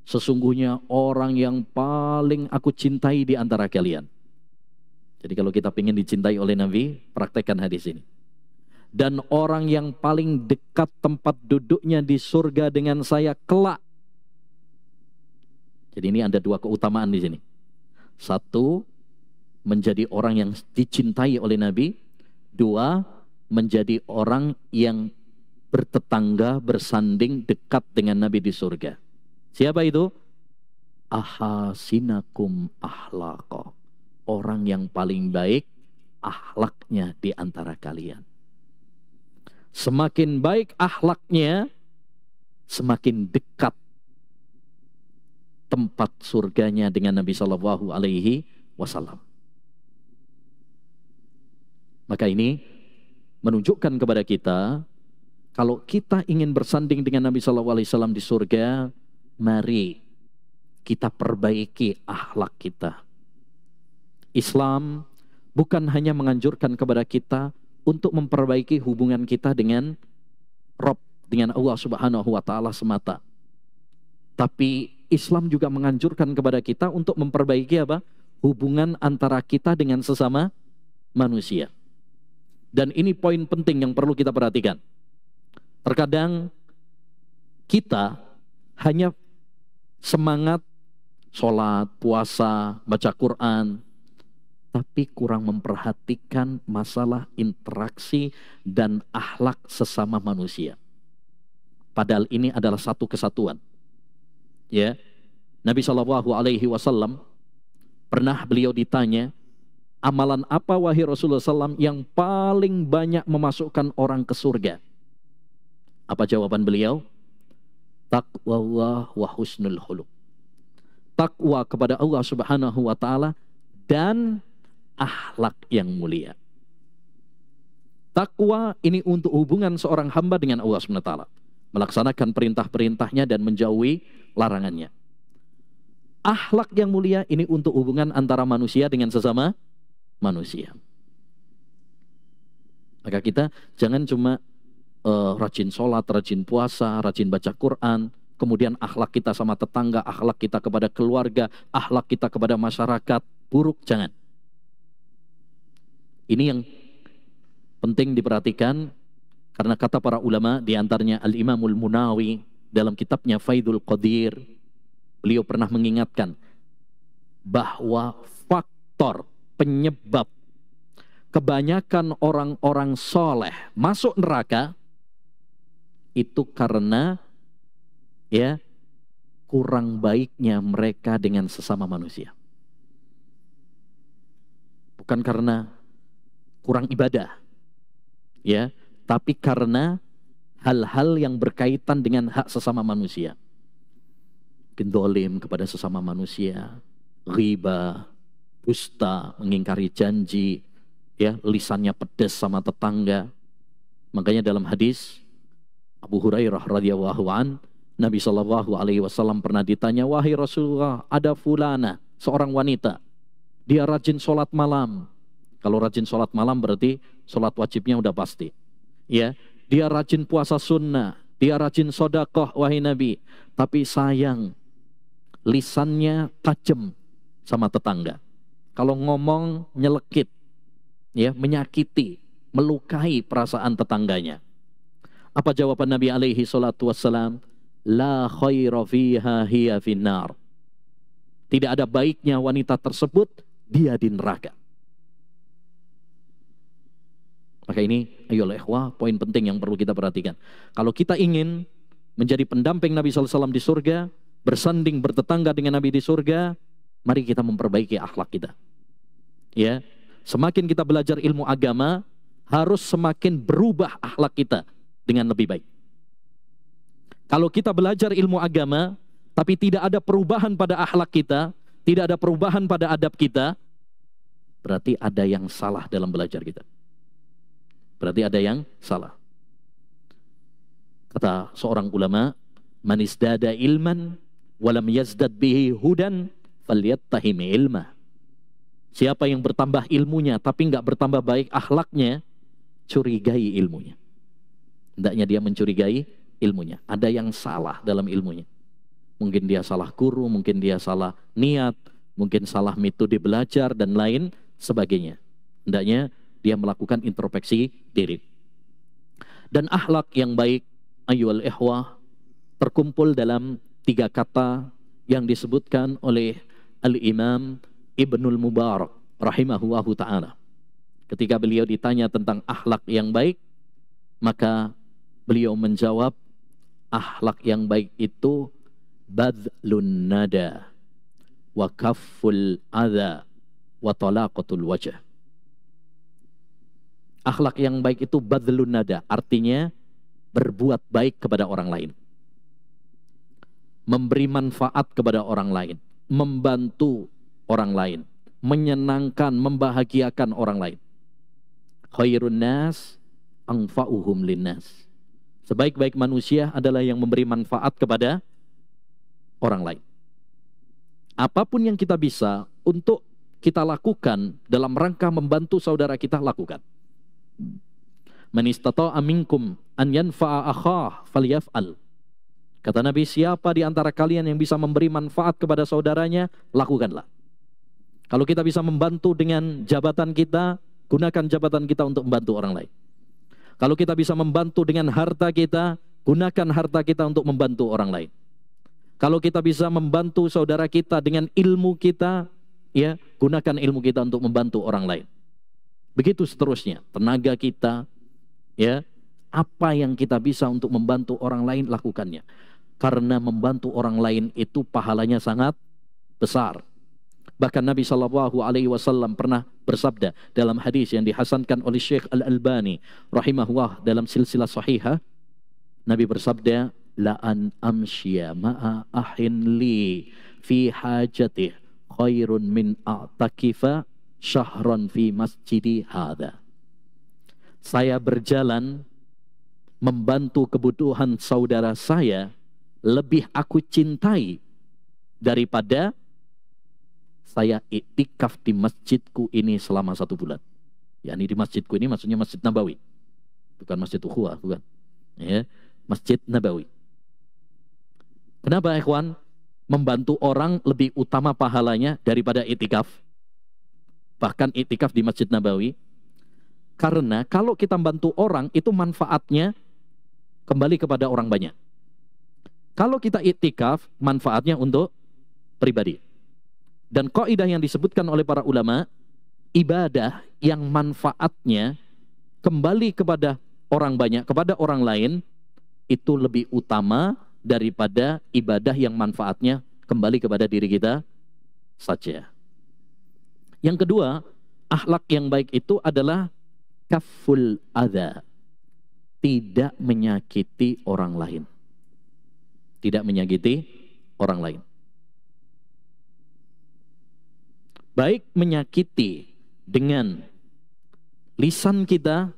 sesungguhnya orang yang paling aku cintai di antara kalian. Jadi kalau kita ingin dicintai oleh Nabi, praktekkan hadis ini. Dan orang yang paling dekat tempat duduknya di surga dengan saya kelak. Jadi ini ada dua keutamaan di sini. Satu, menjadi orang yang dicintai oleh Nabi. Dua, menjadi orang yang bertetangga, bersanding dekat dengan Nabi di surga. Siapa itu? Ahasinakum ahlaqa. Orang yang paling baik akhlaknya di antara kalian. Semakin baik akhlaknya, semakin dekat tempat surganya dengan Nabi Shallallahu Alaihi Wasallam. Maka ini menunjukkan kepada kita, kalau kita ingin bersanding dengan Nabi Shallallahu Alaihi Wasallam di surga, mari kita perbaiki akhlak kita. Islam bukan hanya menganjurkan kepada kita untuk memperbaiki hubungan kita dengan Rabb, dengan Allah Subhanahu wa Ta'ala semata. Tapi Islam juga menganjurkan kepada kita untuk memperbaiki apa? Hubungan antara kita dengan sesama manusia. Dan ini poin penting yang perlu kita perhatikan. Terkadang kita hanya semangat sholat, puasa, baca Quran, tapi kurang memperhatikan masalah interaksi dan akhlak sesama manusia. Padahal ini adalah satu kesatuan. Ya, Nabi Shallallahu Alaihi Wasallam Pernah beliau ditanya, amalan apa wahai Rasulullah SAW yang paling banyak memasukkan orang ke surga? Apa jawaban beliau? Taqwallah wa husnul khuluq. Takwa kepada Allah Subhanahu wa Ta'ala dan akhlak yang mulia. Takwa ini untuk hubungan seorang hamba dengan Allah Subhanahu wa Ta'ala, melaksanakan perintah-perintahnya dan menjauhi larangannya. Akhlak yang mulia ini untuk hubungan antara manusia dengan sesama manusia. Maka kita jangan cuma rajin sholat, rajin puasa, rajin baca Quran, kemudian akhlak kita sama tetangga, akhlak kita kepada keluarga, akhlak kita kepada masyarakat buruk, jangan. Ini yang penting diperhatikan, karena kata para ulama, diantaranya Al-Imamul Munawi dalam kitabnya Faidul Qadir, beliau pernah mengingatkan bahwa faktor penyebab kebanyakan orang-orang soleh masuk neraka itu karena kurang baiknya mereka dengan sesama manusia. Bukan karena kurang ibadah, tapi karena hal-hal yang berkaitan dengan hak sesama manusia. Dolim kepada sesama manusia, ghibah, dusta, mengingkari janji, lisannya pedas sama tetangga. Makanya dalam hadis Abu Hurairah radhiyallahu an, Nabi Shallallahu alaihi wasallam pernah ditanya, wahai Rasulullah, ada fulana, seorang wanita, dia rajin sholat malam. Kalau rajin sholat malam berarti sholat wajibnya udah pasti. Dia rajin puasa sunnah, dia rajin sodakoh, wahai Nabi, tapi sayang lisannya tajam sama tetangga. Kalau ngomong nyelekit, menyakiti, melukai perasaan tetangganya. Apa jawaban Nabi alaihi salatu wassalam? La khaira fiha hiya finnar. Tidak ada baiknya wanita tersebut, dia di neraka. Maka ini, ayolah ikhwah, poin penting yang perlu kita perhatikan. Kalau kita ingin menjadi pendamping Nabi SAW di surga, bersanding bertetangga dengan Nabi di surga, mari kita memperbaiki akhlak kita. Semakin kita belajar ilmu agama, harus semakin berubah akhlak kita dengan lebih baik. Kalau kita belajar ilmu agama, tapi tidak ada perubahan pada akhlak kita, tidak ada perubahan pada adab kita, berarti ada yang salah dalam belajar kita. Berarti ada yang salah. Kata seorang ulama, man isdada ilman walam yazdad bihi hudan falyattahim ilmah. Siapa yang bertambah ilmunya tapi nggak bertambah baik akhlaknya, curigai ilmunya. Hendaknya dia mencurigai ilmunya. Ada yang salah dalam ilmunya. Mungkin dia salah guru, mungkin dia salah niat, mungkin salah metode belajar dan lain sebagainya. Hendaknya dia melakukan introspeksi diri. Dan akhlak yang baik, ayyuhal ikhwah, terkumpul dalam 3 kata yang disebutkan oleh Al-Imam Ibnul Mubarak rahimahullahu ta'ala. Ketika beliau ditanya tentang akhlak yang baik, maka beliau menjawab, akhlak yang baik itu badlun nada wa kafful adha wa talaqatul wajh. Akhlak yang baik itu badlun nada, artinya berbuat baik kepada orang lain, memberi manfaat kepada orang lain, membantu orang lain, menyenangkan, membahagiakan orang lain. Khairun nas anfa'uhum linnas. Sebaik-baik manusia adalah yang memberi manfaat kepada orang lain. Apapun yang kita bisa untuk kita lakukan dalam rangka membantu saudara kita, lakukan. Man istata'a minkum an yanfa'a akhah falyaf'al. Kata Nabi, siapa di antara kalian yang bisa memberi manfaat kepada saudaranya, lakukanlah. Kalau kita bisa membantu dengan jabatan kita, gunakan jabatan kita untuk membantu orang lain. Kalau kita bisa membantu dengan harta kita, gunakan harta kita untuk membantu orang lain. Kalau kita bisa membantu saudara kita dengan ilmu kita, gunakan ilmu kita untuk membantu orang lain. Begitu seterusnya, tenaga kita, apa yang kita bisa untuk membantu orang lain, lakukannya. Karena membantu orang lain itu pahalanya sangat besar. Bahkan Nabi Shallallahu Alaihi Wasallam pernah bersabda dalam hadis yang dihasankan oleh Syekh Al-Albani rahimahullah dalam silsilah sahihah. Nabi bersabda, la an amshiya ma'a ahin li fi hajatih khairun min a'takifa syahran fi masjidi hadha. Saya berjalan membantu kebutuhan saudara saya lebih aku cintai daripada saya iktikaf di masjidku ini selama 1 bulan. Ya, ini di masjidku ini maksudnya Masjid Nabawi. Bukan Masjid Ukhuwah, bukan. Ya, Masjid Nabawi. Kenapa ikhwan? Membantu orang lebih utama pahalanya daripada iktikaf. Bahkan iktikaf di Masjid Nabawi. Karena kalau kita bantu orang, itu manfaatnya kembali kepada orang banyak. Kalau kita iktikaf, manfaatnya untuk pribadi. Dan kaidah yang disebutkan oleh para ulama, ibadah yang manfaatnya kembali kepada orang banyak, kepada orang lain, itu lebih utama daripada ibadah yang manfaatnya kembali kepada diri kita saja. Yang kedua, akhlak yang baik itu adalah kaful adha, tidak menyakiti orang lain. Tidak menyakiti orang lain. Baik menyakiti dengan lisan kita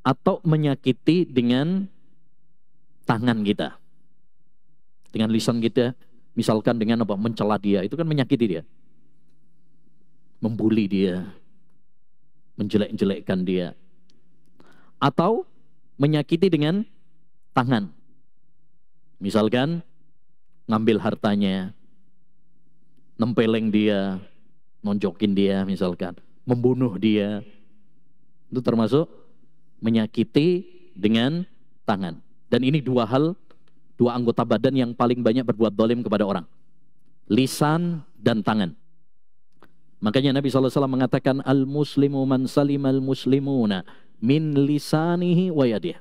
atau menyakiti dengan tangan kita. Dengan lisan kita, misalkan dengan apa? Mencela dia, itu kan menyakiti dia. Membuli dia, menjelek-jelekkan dia. Atau menyakiti dengan tangan. Misalkan ngambil hartanya, nempeleng dia, nonjokin dia misalkan, membunuh dia. Itu termasuk menyakiti dengan tangan. Dan ini dua anggota badan yang paling banyak berbuat zalim kepada orang. Lisan dan tangan. Makanya Nabi SAW mengatakan, al-muslimu man salimal muslimuna min lisanihi wa yadih.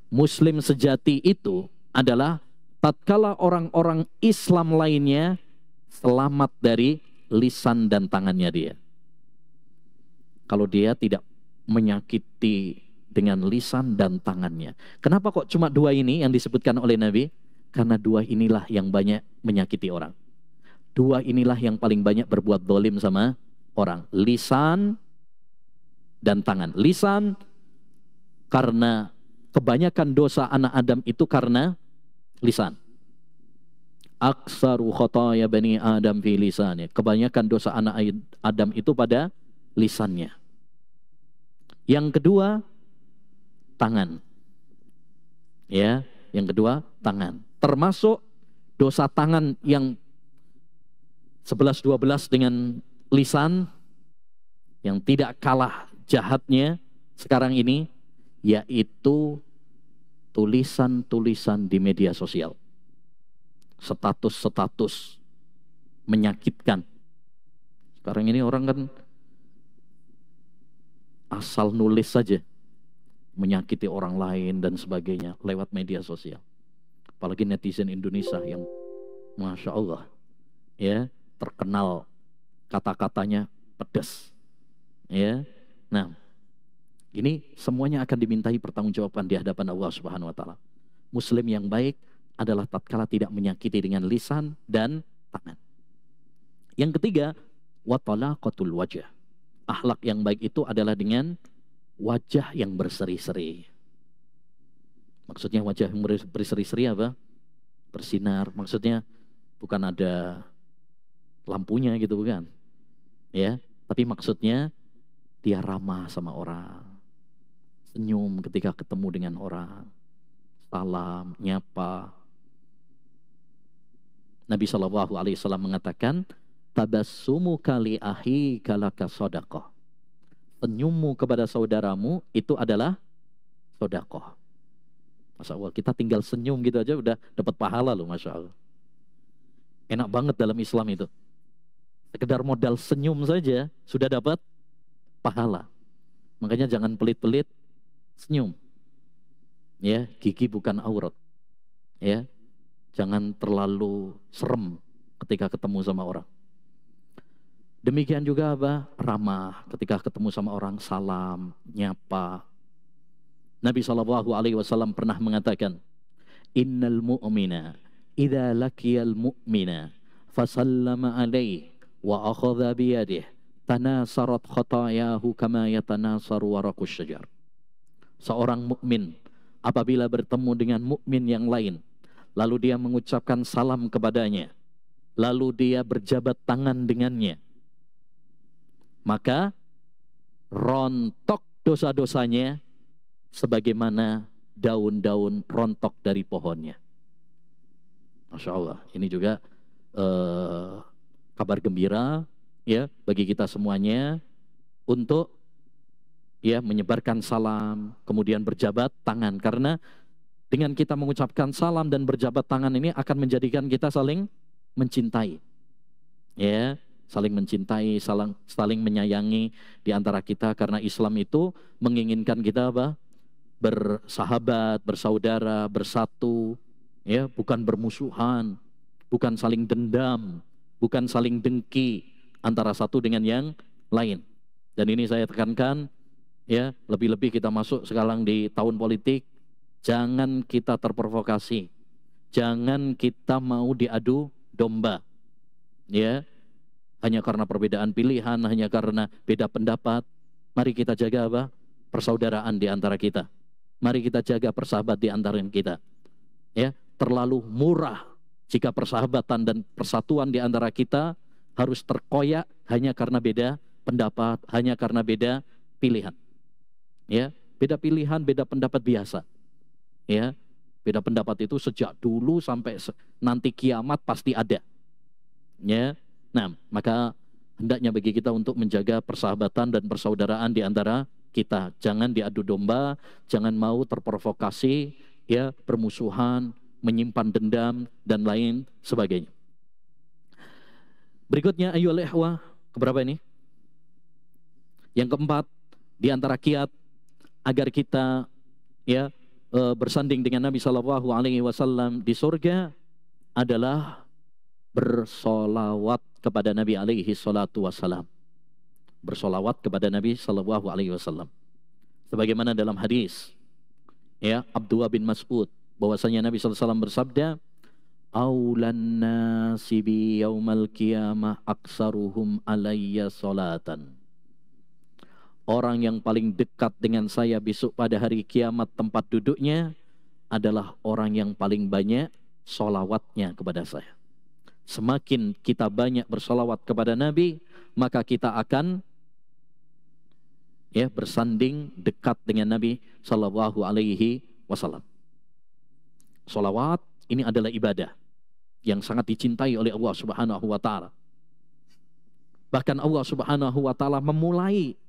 Muslim sejati itu adalah tatkala orang-orang Islam lainnya selamat dari lisan dan tangannya dia. Kalau dia tidak menyakiti dengan lisan dan tangannya. Kenapa kok cuma 2 ini yang disebutkan oleh Nabi? Karena 2 inilah yang banyak menyakiti orang. 2 inilah yang paling banyak berbuat zalim sama orang. Lisan dan tangan. Lisan karena kebanyakan dosa anak Adam itu karena lisan. Aksaru khotoya bani Adam fi lisannya. Kebanyakan dosa anak Adam itu pada lisannya. Yang kedua, tangan. Ya, yang kedua, tangan. Termasuk dosa tangan yang 11-12 dengan lisan yang tidak kalah jahatnya sekarang ini, yaitu tulisan-tulisan di media sosial. Status-status menyakitkan. Sekarang ini orang kan asal nulis saja, menyakiti orang lain dan sebagainya lewat media sosial. Apalagi netizen Indonesia yang Masya Allah, ya, terkenal kata-katanya pedas. Ya. Nah, ini semuanya akan dimintai pertanggungjawaban di hadapan Allah Subhanahu wa taala. Muslim yang baik adalah tatkala tidak menyakiti dengan lisan dan tangan. Yang ketiga, wa talaqatul wajah. Akhlak yang baik itu adalah dengan wajah yang berseri-seri. Maksudnya wajah yang berseri-seri apa? Bersinar. Maksudnya bukan ada lampunya gitu, bukan. Ya, tapi maksudnya dia ramah sama orang. Senyum ketika ketemu dengan orang. Salam, nyapa. Nabi SAW mengatakan, tabassumu kali ahi kalaka sodaqoh. Senyummu kepada saudaramu itu adalah sodakoh. Masya Allah, kita tinggal senyum gitu aja udah dapat pahala loh, Masya Allah. Enak banget dalam Islam itu. Sekedar modal senyum saja sudah dapat pahala. Makanya jangan pelit-pelit, senyum. Ya, gigi bukan aurat. Ya, jangan terlalu serem ketika ketemu sama orang. Demikian juga apa? Ramah ketika ketemu sama orang, salam, nyapa. Nabi SAW pernah mengatakan, Innal mu'mina idza laqiyal mu'mina fasallama alaihi wa akhadha biyadihi tanasarat khatayahu kama yatanasaru waraqus syajar. Seorang mukmin apabila bertemu dengan mukmin yang lain, lalu dia mengucapkan salam kepadanya, lalu dia berjabat tangan dengannya, maka rontok dosa-dosanya sebagaimana daun-daun rontok dari pohonnya. Masya Allah, ini juga kabar gembira ya bagi kita semuanya untuk ya menyebarkan salam, kemudian berjabat tangan, karena dengan kita mengucapkan salam dan berjabat tangan ini akan menjadikan kita saling mencintai. Ya, saling mencintai, saling menyayangi di antara kita, karena Islam itu menginginkan kita apa? Bersahabat, bersaudara, bersatu, ya, bukan bermusuhan, bukan saling dendam, bukan saling dengki antara satu dengan yang lain. Dan ini saya tekankan, ya, lebih-lebih kita masuk sekarang di tahun politik, jangan kita terprovokasi, jangan kita mau diadu domba, ya, hanya karena perbedaan pilihan, hanya karena beda pendapat. Mari kita jaga apa? Persaudaraan di antara kita. Mari kita jaga persahabatan di antara kita. Ya, terlalu murah jika persahabatan dan persatuan di antara kita harus terkoyak hanya karena beda pendapat, hanya karena beda pilihan. Ya, beda pilihan, beda pendapat biasa. Ya, beda pendapat itu sejak dulu sampai nanti kiamat pasti ada. Ya. Nah, maka hendaknya bagi kita untuk menjaga persahabatan dan persaudaraan di antara kita. Jangan diadu domba, jangan mau terprovokasi, ya, permusuhan, menyimpan dendam dan lain sebagainya. Berikutnya ayyuhal ikhwah, keberapa ini? Yang keempat, di antara kiat agar kita ya bersanding dengan Nabi SAW di surga adalah bersolawat kepada Nabi alaihi salatu wassalam. Bersolawat kepada Nabi sallallahu alaihi wasallam. Sebagaimana dalam hadis ya Abdullah bin Mas'ud bahwasanya Nabi sallallahu alaihi wasallam bersabda, "Aulan nasi bi yaumal qiyamah aksaruhum alayya salatan." Orang yang paling dekat dengan saya besok pada hari kiamat tempat duduknya adalah orang yang paling banyak solawatnya kepada saya. Semakin kita banyak bersolawat kepada Nabi, maka kita akan ya bersanding dekat dengan Nabi Sallallahu Alaihi Wasallam. Solawat ini adalah ibadah yang sangat dicintai oleh Allah Subhanahu Wa Taala. Bahkan Allah Subhanahu Wa Taala memulai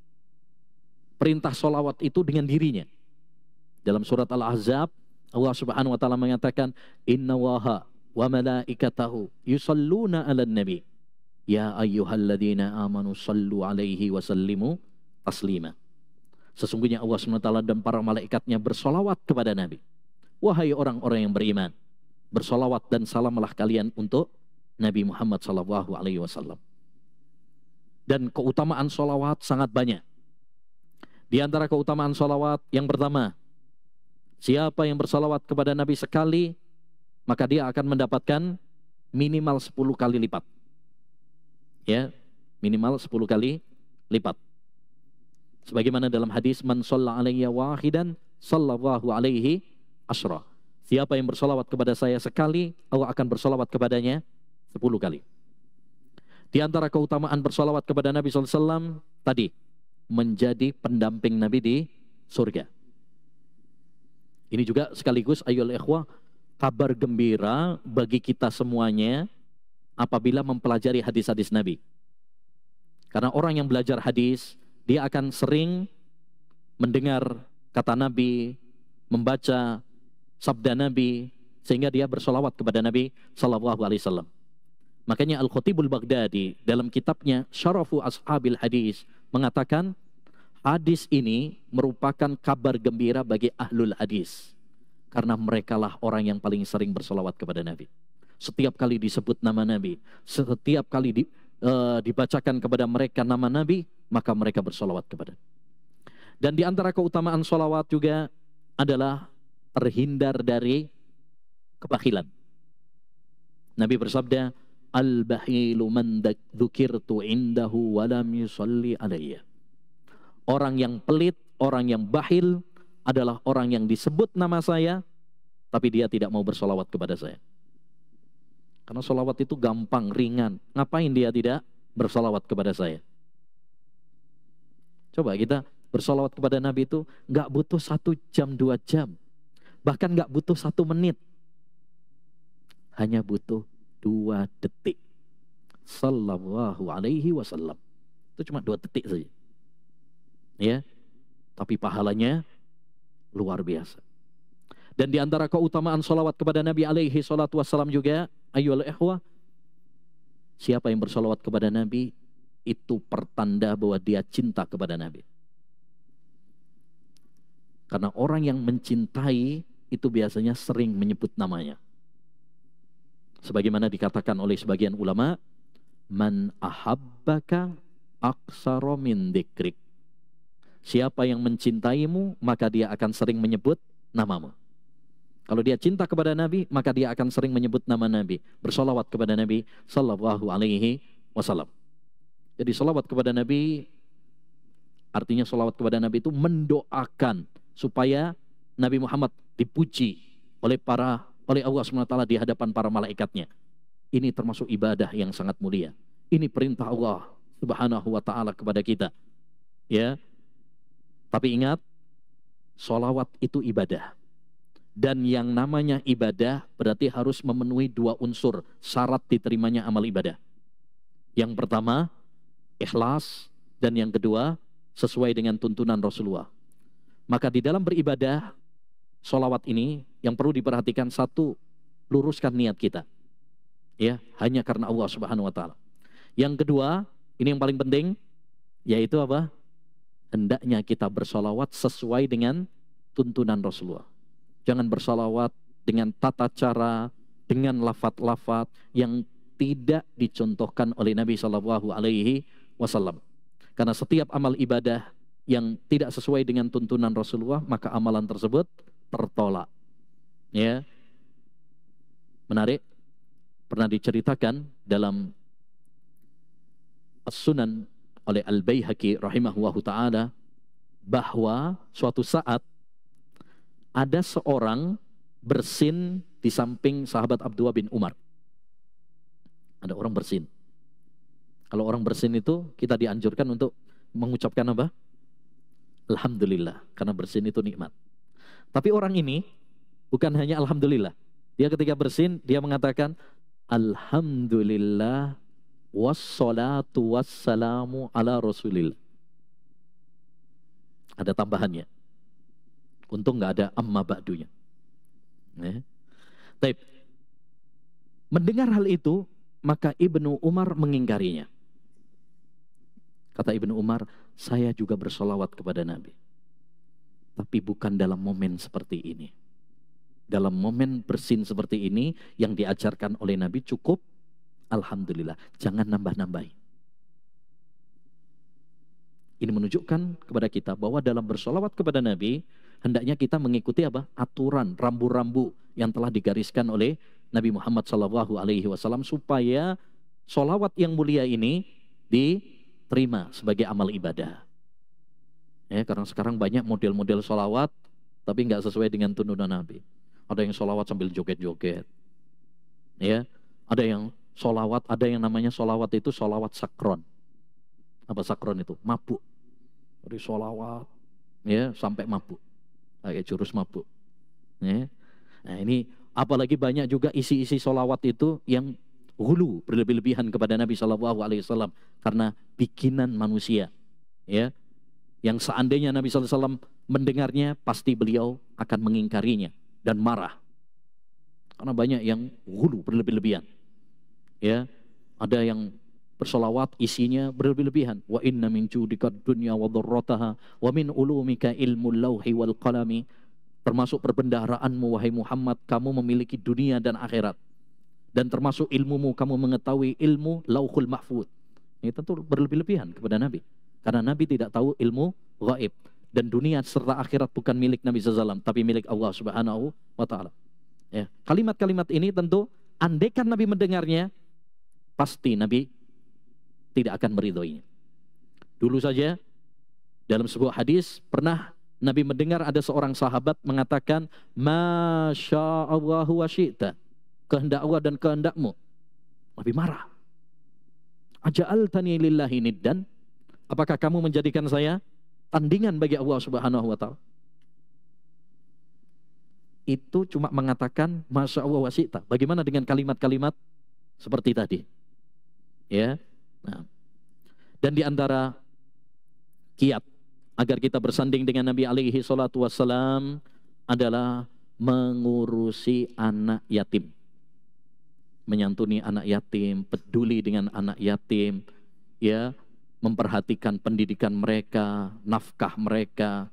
perintah solawat itu dengan dirinya. Dalam surat Al-Ahzab, Allah Subhanahu Wa Taala mengatakan, Inna waha wa malaikatahu yusalluna ala nabi ya ayyuhalladzina amanu sallu alaihi wa sallimu taslima. Sesungguhnya Allah SWT dan para malaikatnya bersolawat kepada Nabi. Wahai orang-orang yang beriman, bersolawat dan salamlah kalian untuk Nabi Muhammad SAW. Dan keutamaan solawat sangat banyak. Di antara keutamaan solawat yang pertama, siapa yang bersolawat kepada Nabi sekali, maka dia akan mendapatkan minimal 10 kali lipat. Ya, minimal 10 kali lipat. Sebagaimana dalam hadis, man shalla alayya wahidan sallallahu alaihi asyra. Siapa yang bersolawat kepada saya sekali, Allah akan bersolawat kepadanya 10 kali. Di antara keutamaan bersolawat kepada Nabi SAW tadi, menjadi pendamping Nabi di surga. Ini juga sekaligus ayyuhal ikhwah, kabar gembira bagi kita semuanya apabila mempelajari hadis-hadis Nabi. Karena orang yang belajar hadis, dia akan sering mendengar kata Nabi, membaca sabda Nabi, sehingga dia bersolawat kepada Nabi Sallallahu Alaihi Wasallam. Makanya Al-Khatibul Baghdadi dalam kitabnya Syarafu Ashabil Hadis mengatakan, hadis ini merupakan kabar gembira bagi ahlul hadis. Karena merekalah orang yang paling sering bersolawat kepada Nabi. Setiap kali disebut nama Nabi, setiap kali dibacakan kepada mereka nama Nabi, maka mereka bersolawat kepada. Dan di antara keutamaan solawat juga adalah terhindar dari kebakhilan. Nabi bersabda, al-bahilu man dzukirtu indahu wa lam yusalli alayya. Orang yang pelit, orang yang bakhil adalah orang yang disebut nama saya, tapi dia tidak mau bersolawat kepada saya. Karena solawat itu gampang, ringan. Ngapain dia tidak bersolawat kepada saya? Coba kita bersolawat kepada Nabi itu nggak butuh 1 jam, 2 jam. Bahkan nggak butuh 1 menit. Hanya butuh 2 detik. Sallallahu alaihi wasallam. Itu cuma 2 detik saja. Ya, tapi pahalanya luar biasa. Dan di antara keutamaan salawat kepada Nabi alaihi salatu wassalam juga, ayyuhal ikhwah, siapa yang bersalawat kepada Nabi, itu pertanda bahwa dia cinta kepada Nabi. Karena orang yang mencintai itu biasanya sering menyebut namanya. Sebagaimana dikatakan oleh sebagian ulama, man ahabbaka aksara min dzikrik. Siapa yang mencintaimu, maka dia akan sering menyebut namamu. Kalau dia cinta kepada Nabi, maka dia akan sering menyebut nama Nabi, bersolawat kepada Nabi sallallahu alaihi wasallam. Jadi solawat kepada Nabi, artinya solawat kepada Nabi itu mendoakan supaya Nabi Muhammad dipuji oleh Allah SWT di hadapan para malaikatnya. Ini termasuk ibadah yang sangat mulia. Ini perintah Allah Subhanahu wa ta'ala kepada kita. Ya. Tapi ingat, solawat itu ibadah. Dan yang namanya ibadah berarti harus memenuhi 2 unsur syarat diterimanya amal ibadah. Yang pertama, ikhlas, dan yang kedua, sesuai dengan tuntunan Rasulullah. Maka di dalam beribadah, solawat ini yang perlu diperhatikan, 1, luruskan niat kita. Ya, hanya karena Allah Subhanahu wa ta'ala. Yang kedua, ini yang paling penting, yaitu apa? Hendaknya kita bersolawat sesuai dengan tuntunan Rasulullah. Jangan bersalawat dengan tata cara, dengan lafaz-lafaz yang tidak dicontohkan oleh Nabi Shallallahu Alaihi Wasallam. Karena setiap amal ibadah yang tidak sesuai dengan tuntunan Rasulullah, maka amalan tersebut tertolak. Ya, menarik. Pernah diceritakan dalam As-Sunan oleh Al-Baihaqi rahimahullahu ta'ala, bahwa suatu saat ada seorang bersin di samping sahabat Abdullah bin Umar. Ada orang bersin. Kalau orang bersin itu kita dianjurkan untuk mengucapkan apa? Alhamdulillah, karena bersin itu nikmat. Tapi orang ini bukan hanya alhamdulillah. Dia ketika bersin, dia mengatakan alhamdulillah wassalatu wassalamu ala rasulillah. Ada tambahannya. Untung nggak ada amma ba'dunya. Taib. Mendengar hal itu, maka Ibnu Umar mengingkarinya. Kata Ibnu Umar, saya juga bersolawat kepada Nabi. Tapi bukan dalam momen seperti ini. Dalam momen bersin seperti ini, yang diajarkan oleh Nabi cukup alhamdulillah. Jangan nambah-nambahin. Ini menunjukkan kepada kita bahwa dalam bersolawat kepada Nabi, hendaknya kita mengikuti apa? Aturan, rambu-rambu yang telah digariskan oleh Nabi Muhammad SAW supaya solawat yang mulia ini diterima sebagai amal ibadah. Ya, karena sekarang banyak model-model solawat tapi nggak sesuai dengan tuntunan Nabi. Ada yang solawat sambil joget-joget. Ya, ada yang solawat, ada yang namanya solawat itu solawat sakron. Apa sakron itu? Mabuk. Dari solawat, ya sampai mabuk. Kayak jurus mabuk. Ya. Nah ini apalagi banyak juga isi-isi solawat itu yang hulu, berlebih-lebihan kepada Nabi SAW karena bikinan manusia. Ya, yang seandainya Nabi SAW mendengarnya, pasti beliau akan mengingkarinya dan marah. Karena banyak yang hulu, berlebih-lebihan. Ya, ada yang bersolawat isinya berlebih-lebihan. Wa inna min judika dunya wa dharrataha wa min ulumika ilmul lauhi wal qalami. Termasuk perbendaharaanmu wahai Muhammad, kamu memiliki dunia dan akhirat. Dan termasuk ilmumu, kamu mengetahui ilmu lauhul mahfud. Ini tentu berlebih-lebihan kepada Nabi. Karena Nabi tidak tahu ilmu gaib. Dan dunia serta akhirat bukan milik Nabi SAW, tapi milik Allah Subhanahu wa Ta'ala. Ya. Kalimat-kalimat ini tentu, andaikan Nabi mendengarnya, pasti Nabi tidak akan meridhoinya. Dulu saja, dalam sebuah hadis, pernah Nabi mendengar ada seorang sahabat mengatakan, Masya Allah wa syi'ta, kehendak Allah dan kehendakmu. Nabi marah. Aja'altani lillahi niddan, apakah kamu menjadikan saya tandingan bagi Allah Subhanahu wa Ta'ala? Itu cuma mengatakan Masya Allah wa syi'ta. Bagaimana dengan kalimat-kalimat seperti tadi? Ya. Nah. Dan di antara kiat agar kita bersanding dengan Nabi alaihi salatu wassalam adalah mengurusi anak yatim. Menyantuni anak yatim, peduli dengan anak yatim, ya, memperhatikan pendidikan mereka, nafkah mereka.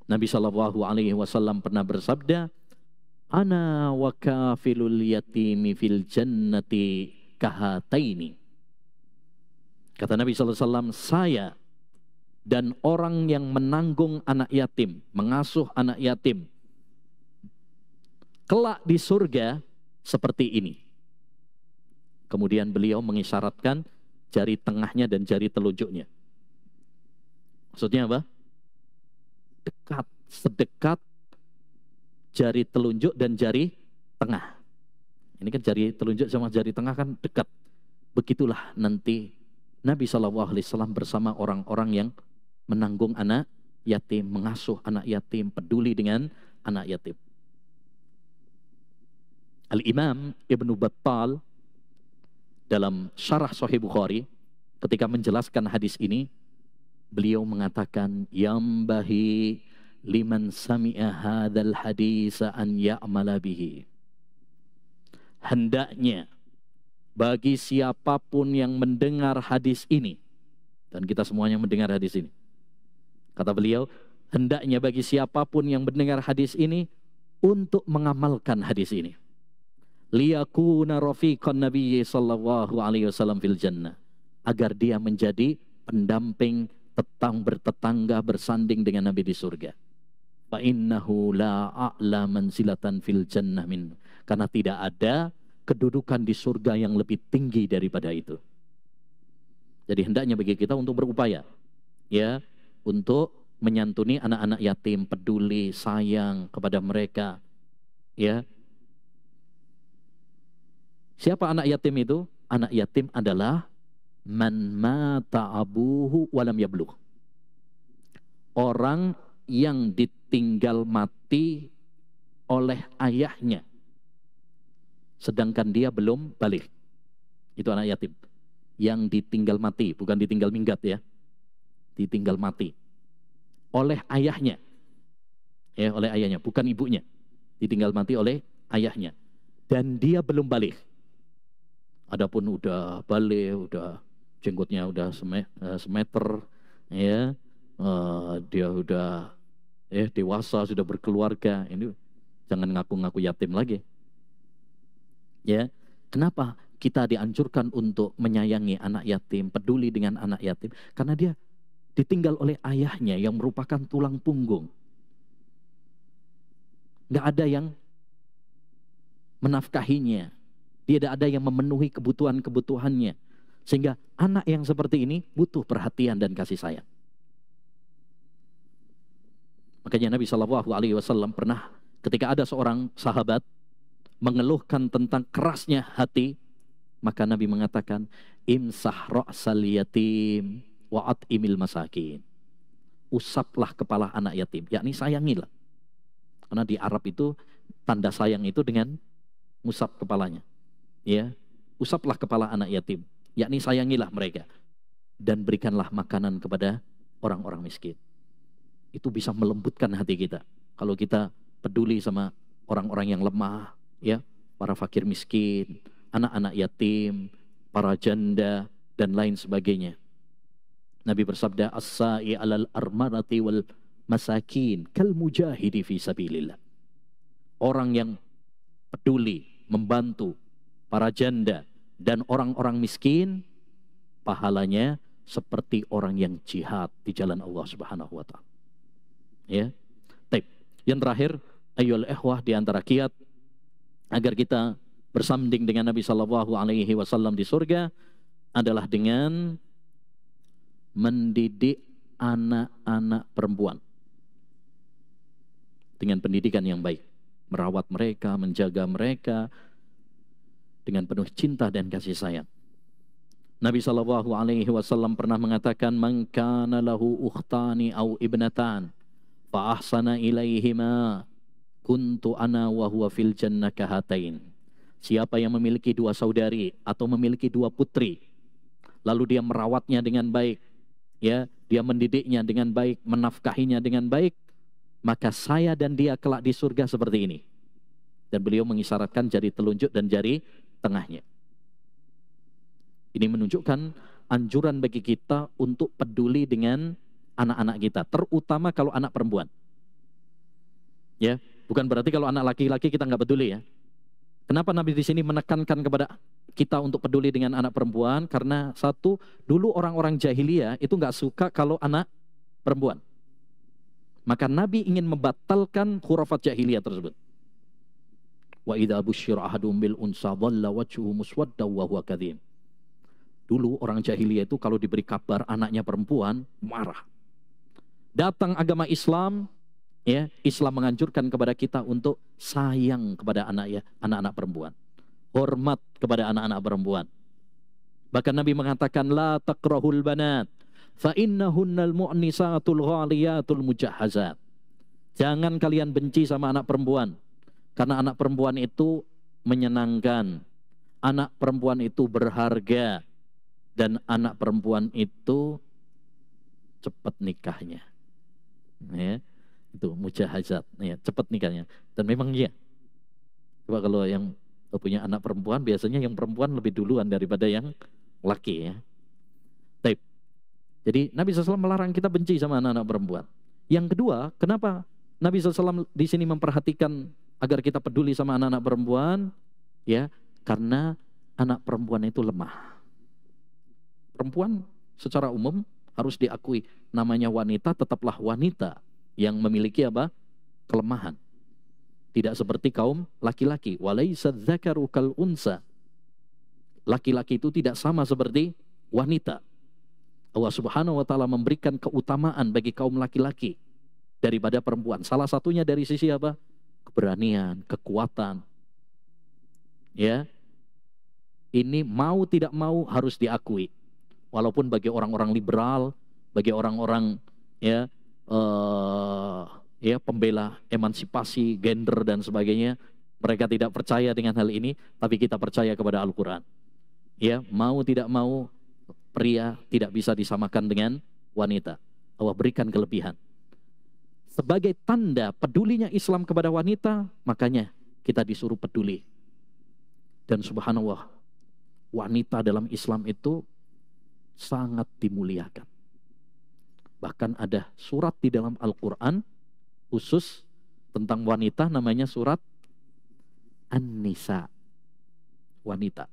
Nabi SAW pernah bersabda, Ana wa kafilul yatimi fil jannati kahataini. Kata Nabi SAW, saya dan orang yang menanggung anak yatim, mengasuh anak yatim, kelak di surga seperti ini. Kemudian beliau mengisyaratkan jari tengahnya dan jari telunjuknya. Maksudnya apa? Dekat, sedekat jari telunjuk dan jari tengah. Ini kan jari telunjuk sama jari tengah kan dekat. Begitulah nanti Nabi SAW bersama orang-orang yang menanggung anak yatim, mengasuh anak yatim, peduli dengan anak yatim. Al-Imam Ibnu Battal dalam syarah Sahih Bukhari ketika menjelaskan hadis ini, beliau mengatakan, yambahi liman sami'a hadzal hadisa an ya'mala bihi. Hendaknya bagi siapapun yang mendengar hadis ini, dan kita semuanya mendengar hadis ini, kata beliau, hendaknya bagi siapapun yang mendengar hadis ini untuk mengamalkan hadis ini. Liyakuna rafiqan Nabi sallallahu alaihi wasallam fil jannah, agar dia menjadi pendamping bertetangga bersanding dengan Nabi di surga. Fa innahu la a'la manzilatan fil jannah min, karena tidak ada kedudukan di surga yang lebih tinggi daripada itu. Jadi hendaknya bagi kita untuk berupaya, ya, untuk menyantuni anak-anak yatim, peduli, sayang kepada mereka, ya. Siapa anak yatim itu? Anak yatim adalah man mata abuhu walam yablugh. Orang yang ditinggal mati oleh ayahnya sedangkan dia belum balik. Itu anak yatim. Yang ditinggal mati, bukan ditinggal minggat ya. Ditinggal mati oleh ayahnya. Ya, oleh ayahnya, bukan ibunya. Ditinggal mati oleh ayahnya. Dan dia belum balik. Adapun udah balik, udah jenggotnya udah semeter, ya, dia udah dewasa, sudah berkeluarga, ini jangan ngaku-ngaku yatim lagi. Ya, kenapa kita dianjurkan untuk menyayangi anak yatim, peduli dengan anak yatim? Karena dia ditinggal oleh ayahnya yang merupakan tulang punggung. Nggak ada yang menafkahinya. Tidak ada yang memenuhi kebutuhan-kebutuhannya. Sehingga anak yang seperti ini butuh perhatian dan kasih sayang. Makanya Nabi SAW pernah ketika ada seorang sahabat mengeluhkan tentang kerasnya hati, maka Nabi mengatakan, imsah ra'sal yatim wa at'imil masakin. Usaplah kepala anak yatim, yakni sayangilah. Karena di Arab itu tanda sayang itu dengan musap kepalanya. Ya, usaplah kepala anak yatim, yakni sayangilah mereka dan berikanlah makanan kepada orang-orang miskin. Itu bisa melembutkan hati kita. Kalau kita peduli sama orang-orang yang lemah, ya, para fakir miskin, anak-anak yatim, para janda dan lain sebagainya. Nabi bersabda, as-sa'i 'alal armarati wal masakin kal mujahidi fi sabilillah. Orang yang peduli, membantu para janda Dan orang-orang miskin pahalanya seperti orang yang jihad di jalan Allah Subhanahu wa taala. Ya. Baik. Yang terakhir, ayyuhal ikhwah, di antara kiat agar kita bersanding dengan Nabi sallallahu alaihi wasallam di surga adalah dengan mendidik anak-anak perempuan dengan pendidikan yang baik, merawat mereka, menjaga mereka dengan penuh cinta dan kasih sayang. Nabi sallallahu alaihi wasallam pernah mengatakan, "Man kana lahu ukhtani aw ibnatan fa ahsana ilaihima kuntu ana wa huwa fil jannah kahatain." Siapa yang memiliki dua saudari atau memiliki dua putri, lalu dia merawatnya dengan baik, ya, dia mendidiknya dengan baik, menafkahinya dengan baik, maka saya dan dia kelak di surga seperti ini. Dan beliau mengisyaratkan jari telunjuk dan jari tengahnya. Ini menunjukkan anjuran bagi kita untuk peduli dengan anak-anak kita, terutama kalau anak perempuan. Ya, bukan berarti kalau anak laki-laki kita nggak peduli ya. Kenapa Nabi di sini menekankan kepada kita untuk peduli dengan anak perempuan? Karena satu, dulu orang-orang jahiliyah itu nggak suka kalau anak perempuan. Maka Nabi ingin membatalkan khurafat jahiliyah tersebut. Wa idza busyira ahadum bil unsa dhalla wajhuhu muswadda wa huwa kadhim. Dulu orang jahiliyah itu kalau diberi kabar anaknya perempuan marah. Datang agama Islam, ya, Islam menganjurkan kepada kita untuk sayang kepada anak-anak perempuan, hormat kepada anak-anak perempuan. Bahkan Nabi mengatakan, la takrahul banat fa innahunnal mu'nisatul ghaliyatul mujahhazat. Jangan kalian benci sama anak perempuan, karena anak perempuan itu menyenangkan, anak perempuan itu berharga, dan anak perempuan itu cepat nikahnya. Ya, itu mujahazat, ya, cepat nikahnya. Dan memang iya. Coba kalau yang punya anak perempuan, biasanya yang perempuan lebih duluan daripada yang laki, ya. Taib. Jadi Nabi SAW melarang kita benci sama anak-anak perempuan. Yang kedua, kenapa Nabi SAW di sini memperhatikan agar kita peduli sama anak-anak perempuan? Ya, karena anak perempuan itu lemah. Perempuan secara umum harus diakui, namanya wanita tetaplah wanita yang memiliki apa? Kelemahan. Tidak seperti kaum laki-laki. Walaisa dzakaru kal unsa. Laki-laki itu tidak sama seperti wanita. Allah Subhanahu wa taala memberikan keutamaan bagi kaum laki-laki daripada perempuan. Salah satunya dari sisi apa? Keberanian, kekuatan. Ya. Ini mau tidak mau harus diakui. Walaupun bagi orang-orang liberal, bagi orang-orang ya pembela emansipasi gender dan sebagainya, mereka tidak percaya dengan hal ini, tapi kita percaya kepada Al-Quran. Ya, mau tidak mau pria tidak bisa disamakan dengan wanita. Allah berikan kelebihan. Sebagai tanda pedulinya Islam kepada wanita, makanya kita disuruh peduli. Dan subhanallah, wanita dalam Islam itu sangat dimuliakan. Bahkan ada surat di dalam Al-Quran khusus tentang wanita, namanya surat An-Nisa. Wanita.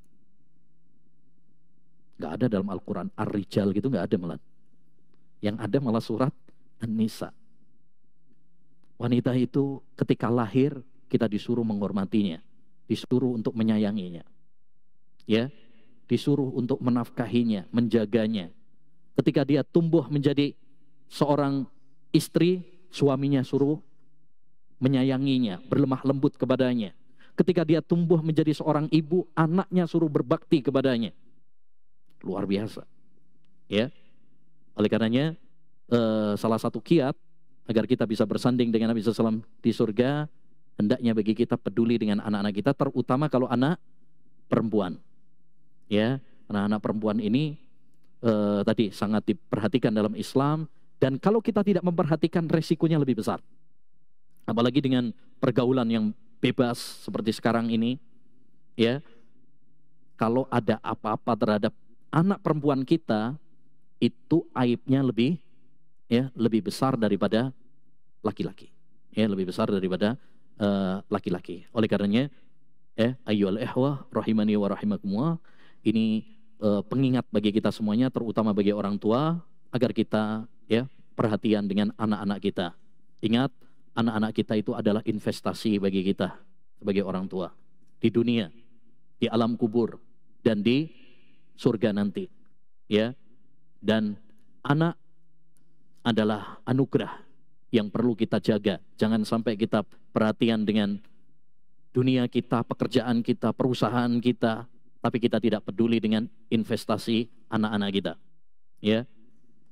Gak ada dalam Al-Quran Ar-Rijal gitu, gak ada malah. Yang ada malah surat An-Nisa. Wanita itu ketika lahir kita disuruh menghormatinya, disuruh untuk menyayanginya. Ya, disuruh untuk menafkahinya, menjaganya. Ketika dia tumbuh menjadi seorang istri, suaminya suruh menyayanginya, berlemah lembut kepadanya. Ketika dia tumbuh menjadi seorang ibu, anaknya suruh berbakti kepadanya. Luar biasa. Ya. Oleh karenanya, salah satu kiat agar kita bisa bersanding dengan Nabi SAW di surga, hendaknya bagi kita peduli dengan anak-anak kita, terutama kalau anak perempuan. Ya, anak-anak perempuan ini tadi sangat diperhatikan dalam Islam, dan kalau kita tidak memperhatikan resikonya lebih besar. Apalagi dengan pergaulan yang bebas seperti sekarang ini, ya. Kalau ada apa-apa terhadap anak perempuan kita, itu aibnya lebih besar daripada laki-laki. Ya, lebih besar daripada laki-laki. Oleh karenanya, ayyuhal ikhwah rahimani wa rahimakumullah, ini pengingat bagi kita semuanya, terutama bagi orang tua, agar kita ya perhatian dengan anak-anak kita. Ingat, anak-anak kita itu adalah investasi bagi kita sebagai orang tua di dunia, di alam kubur, dan di surga nanti. Ya, dan anak adalah anugerah yang perlu kita jaga. Jangan sampai kita perhatian dengan dunia kita, pekerjaan kita, perusahaan kita, tapi kita tidak peduli dengan investasi anak-anak kita. Ya,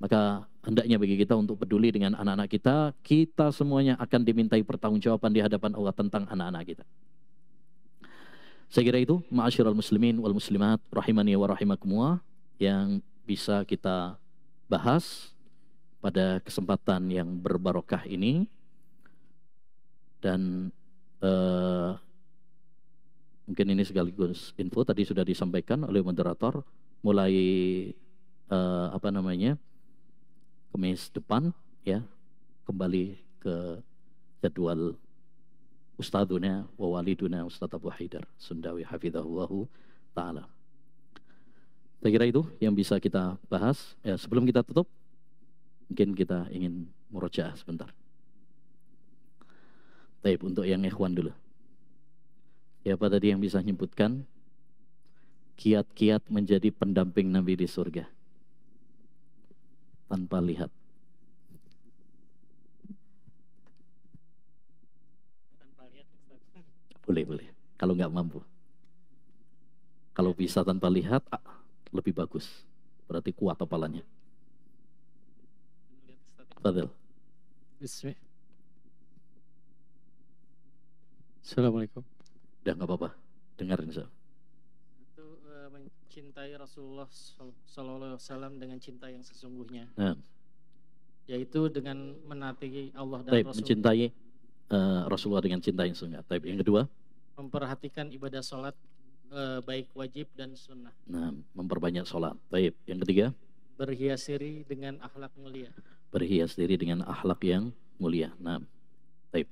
maka hendaknya bagi kita untuk peduli dengan anak-anak kita. Kita semuanya akan dimintai pertanggungjawaban di hadapan Allah tentang anak-anak kita. Saya kira itu, ma'asyiral muslimin wal muslimat rahimani wa rahimakumullah, yang bisa kita bahas pada kesempatan yang berbarokah ini. Dan mungkin ini sekaligus info tadi sudah disampaikan oleh moderator, mulai Kamis depan ya kembali ke jadwal Ustadzuna wa waliduna Ustadz Abu Haidar Sundawi hafizahullahu ta'ala. Saya kira itu yang bisa kita bahas. Ya, sebelum kita tutup, mungkin kita ingin murojaah sebentar. Baik, untuk yang ikhwan dulu. Siapa tadi yang bisa menyebutkan kiat-kiat menjadi pendamping Nabi di surga tanpa lihat? Boleh. Kalau nggak mampu. Kalau bisa tanpa lihat, lebih bagus. Berarti kuat kepalanya. Fadil. Bismillah. Assalamualaikum. Udah nggak apa-apa. Dengarin saya. Itu mencintai Rasulullah Sallallahu Alaihi Wasallam dengan cinta yang sesungguhnya. Nah. Yaitu dengan menaati Allah dan Taib, Rasul. mencintai Rasulullah dengan cinta yang sungguh. Taib, yang kedua? Memperhatikan ibadah sholat baik wajib dan sunnah. Nah, memperbanyak sholat. Taib, yang ketiga? Berhias diri dengan akhlak mulia. Berhias diri dengan akhlak yang mulia. Nah, taib.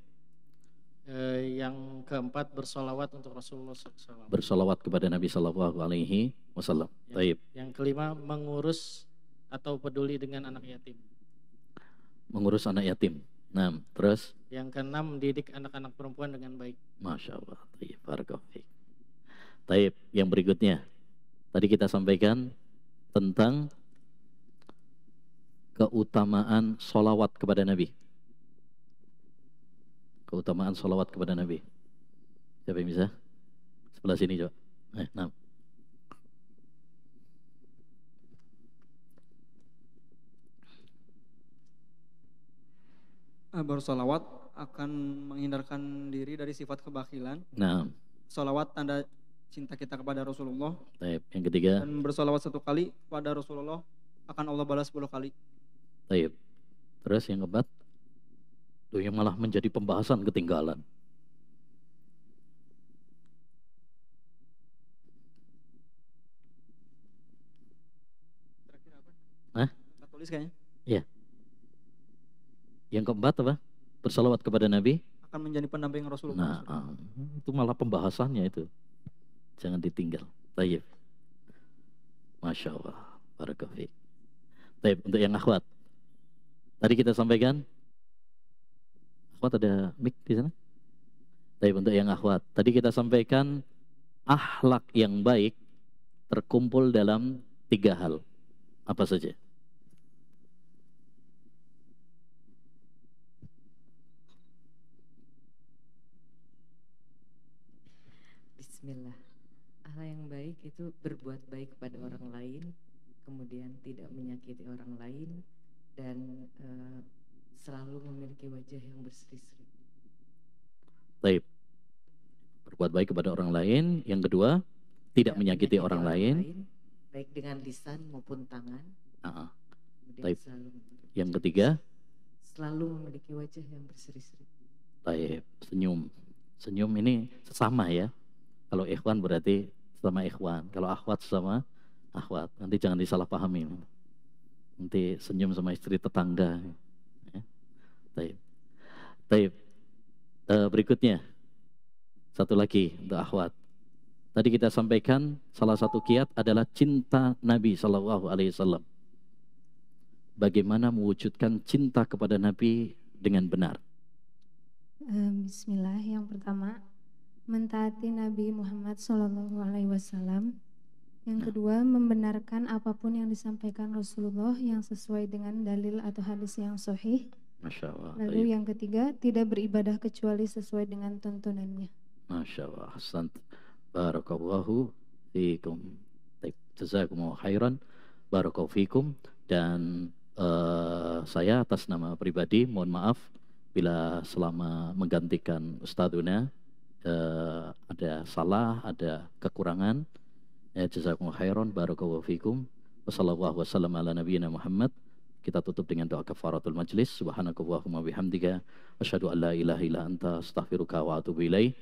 Yang keempat, bersolawat untuk Rasulullah SAW. Bersolawat kepada Nabi Sallallahu Alaihi Wasallam. Taib. Yang kelima, mengurus atau peduli dengan anak yatim. Mengurus anak yatim. Nah, terus? Yang keenam, mendidik anak-anak perempuan dengan baik. Masya Allah. Taib. Barakallahu. Taib. Yang berikutnya, tadi kita sampaikan tentang keutamaan solawat kepada Nabi. Keutamaan solawat kepada Nabi. Siapa yang bisa? Sebelah sini coba. Nah. Bersolawat akan menghindarkan diri dari sifat kebakilan. Nah. Solawat tanda cinta kita kepada Rasulullah. Taib. Yang ketiga. Dan bersolawat 1 kali pada Rasulullah akan Allah balas 10 kali. Taib. Terus yang keempat, tuh yang malah menjadi pembahasan ketinggalan. Terakhir apa? Hah? Nggak tulis kayaknya. Iya. Yang keempat apa? Bersalawat kepada Nabi. Akan menjadi pendamping Rasulullah. Nah, itu malah pembahasannya itu. Jangan ditinggal. Taib. Masya Allah. Barakallahu. Taib, untuk yang akhwat. Tadi kita sampaikan, akhwat ada mic di sana? Taib, untuk yang akhwat. Tadi kita sampaikan akhlak yang baik terkumpul dalam 3 hal. Apa saja? Bismillah. Hal yang baik itu berbuat baik pada orang lain, kemudian tidak menyakiti orang lain, dan selalu memiliki wajah yang berseri-seri. Baik. Berbuat baik kepada orang lain. Yang kedua, tidak menyakiti orang lain. Baik dengan lisan maupun tangan. Kemudian yang ketiga, selalu memiliki wajah yang berseri-seri. Baik, senyum. Senyum ini sesama ya. Kalau ikhwan berarti sama ikhwan. Kalau akhwat sama akhwat. Nanti jangan disalahpahami. Nanti senyum sama istri tetangga. Ya. Taib. Taib. Berikutnya. Satu lagi untuk akhwat. Tadi kita sampaikan salah satu kiat adalah cinta Nabi Shallallahu Alaihi Wasallam. Bagaimana mewujudkan cinta kepada Nabi dengan benar? Bismillah. Yang pertama, mentaati Nabi Muhammad SAW. Yang kedua, membenarkan apapun yang disampaikan Rasulullah yang sesuai dengan dalil atau hadis yang sahih. Masya Allah. Lalu yang ketiga, tidak beribadah kecuali sesuai dengan tuntunannya. Masya Allah. Barakallahu fikum. Jazakumullah khairan. Barakallahu fikum. Dan saya atas nama pribadi mohon maaf bila selama menggantikan Ustadzuna ada salah, ada kekurangan. Jazakumullah khairan. Barakallahu fikum. Wassallallahu wasallam ala nabiyina Muhammad. Kita tutup dengan doa kafaratul majlis. Subhanakallahumma bihamdika asyhadu an la ilaha illa anta astaghfiruka wa atubu ilaik.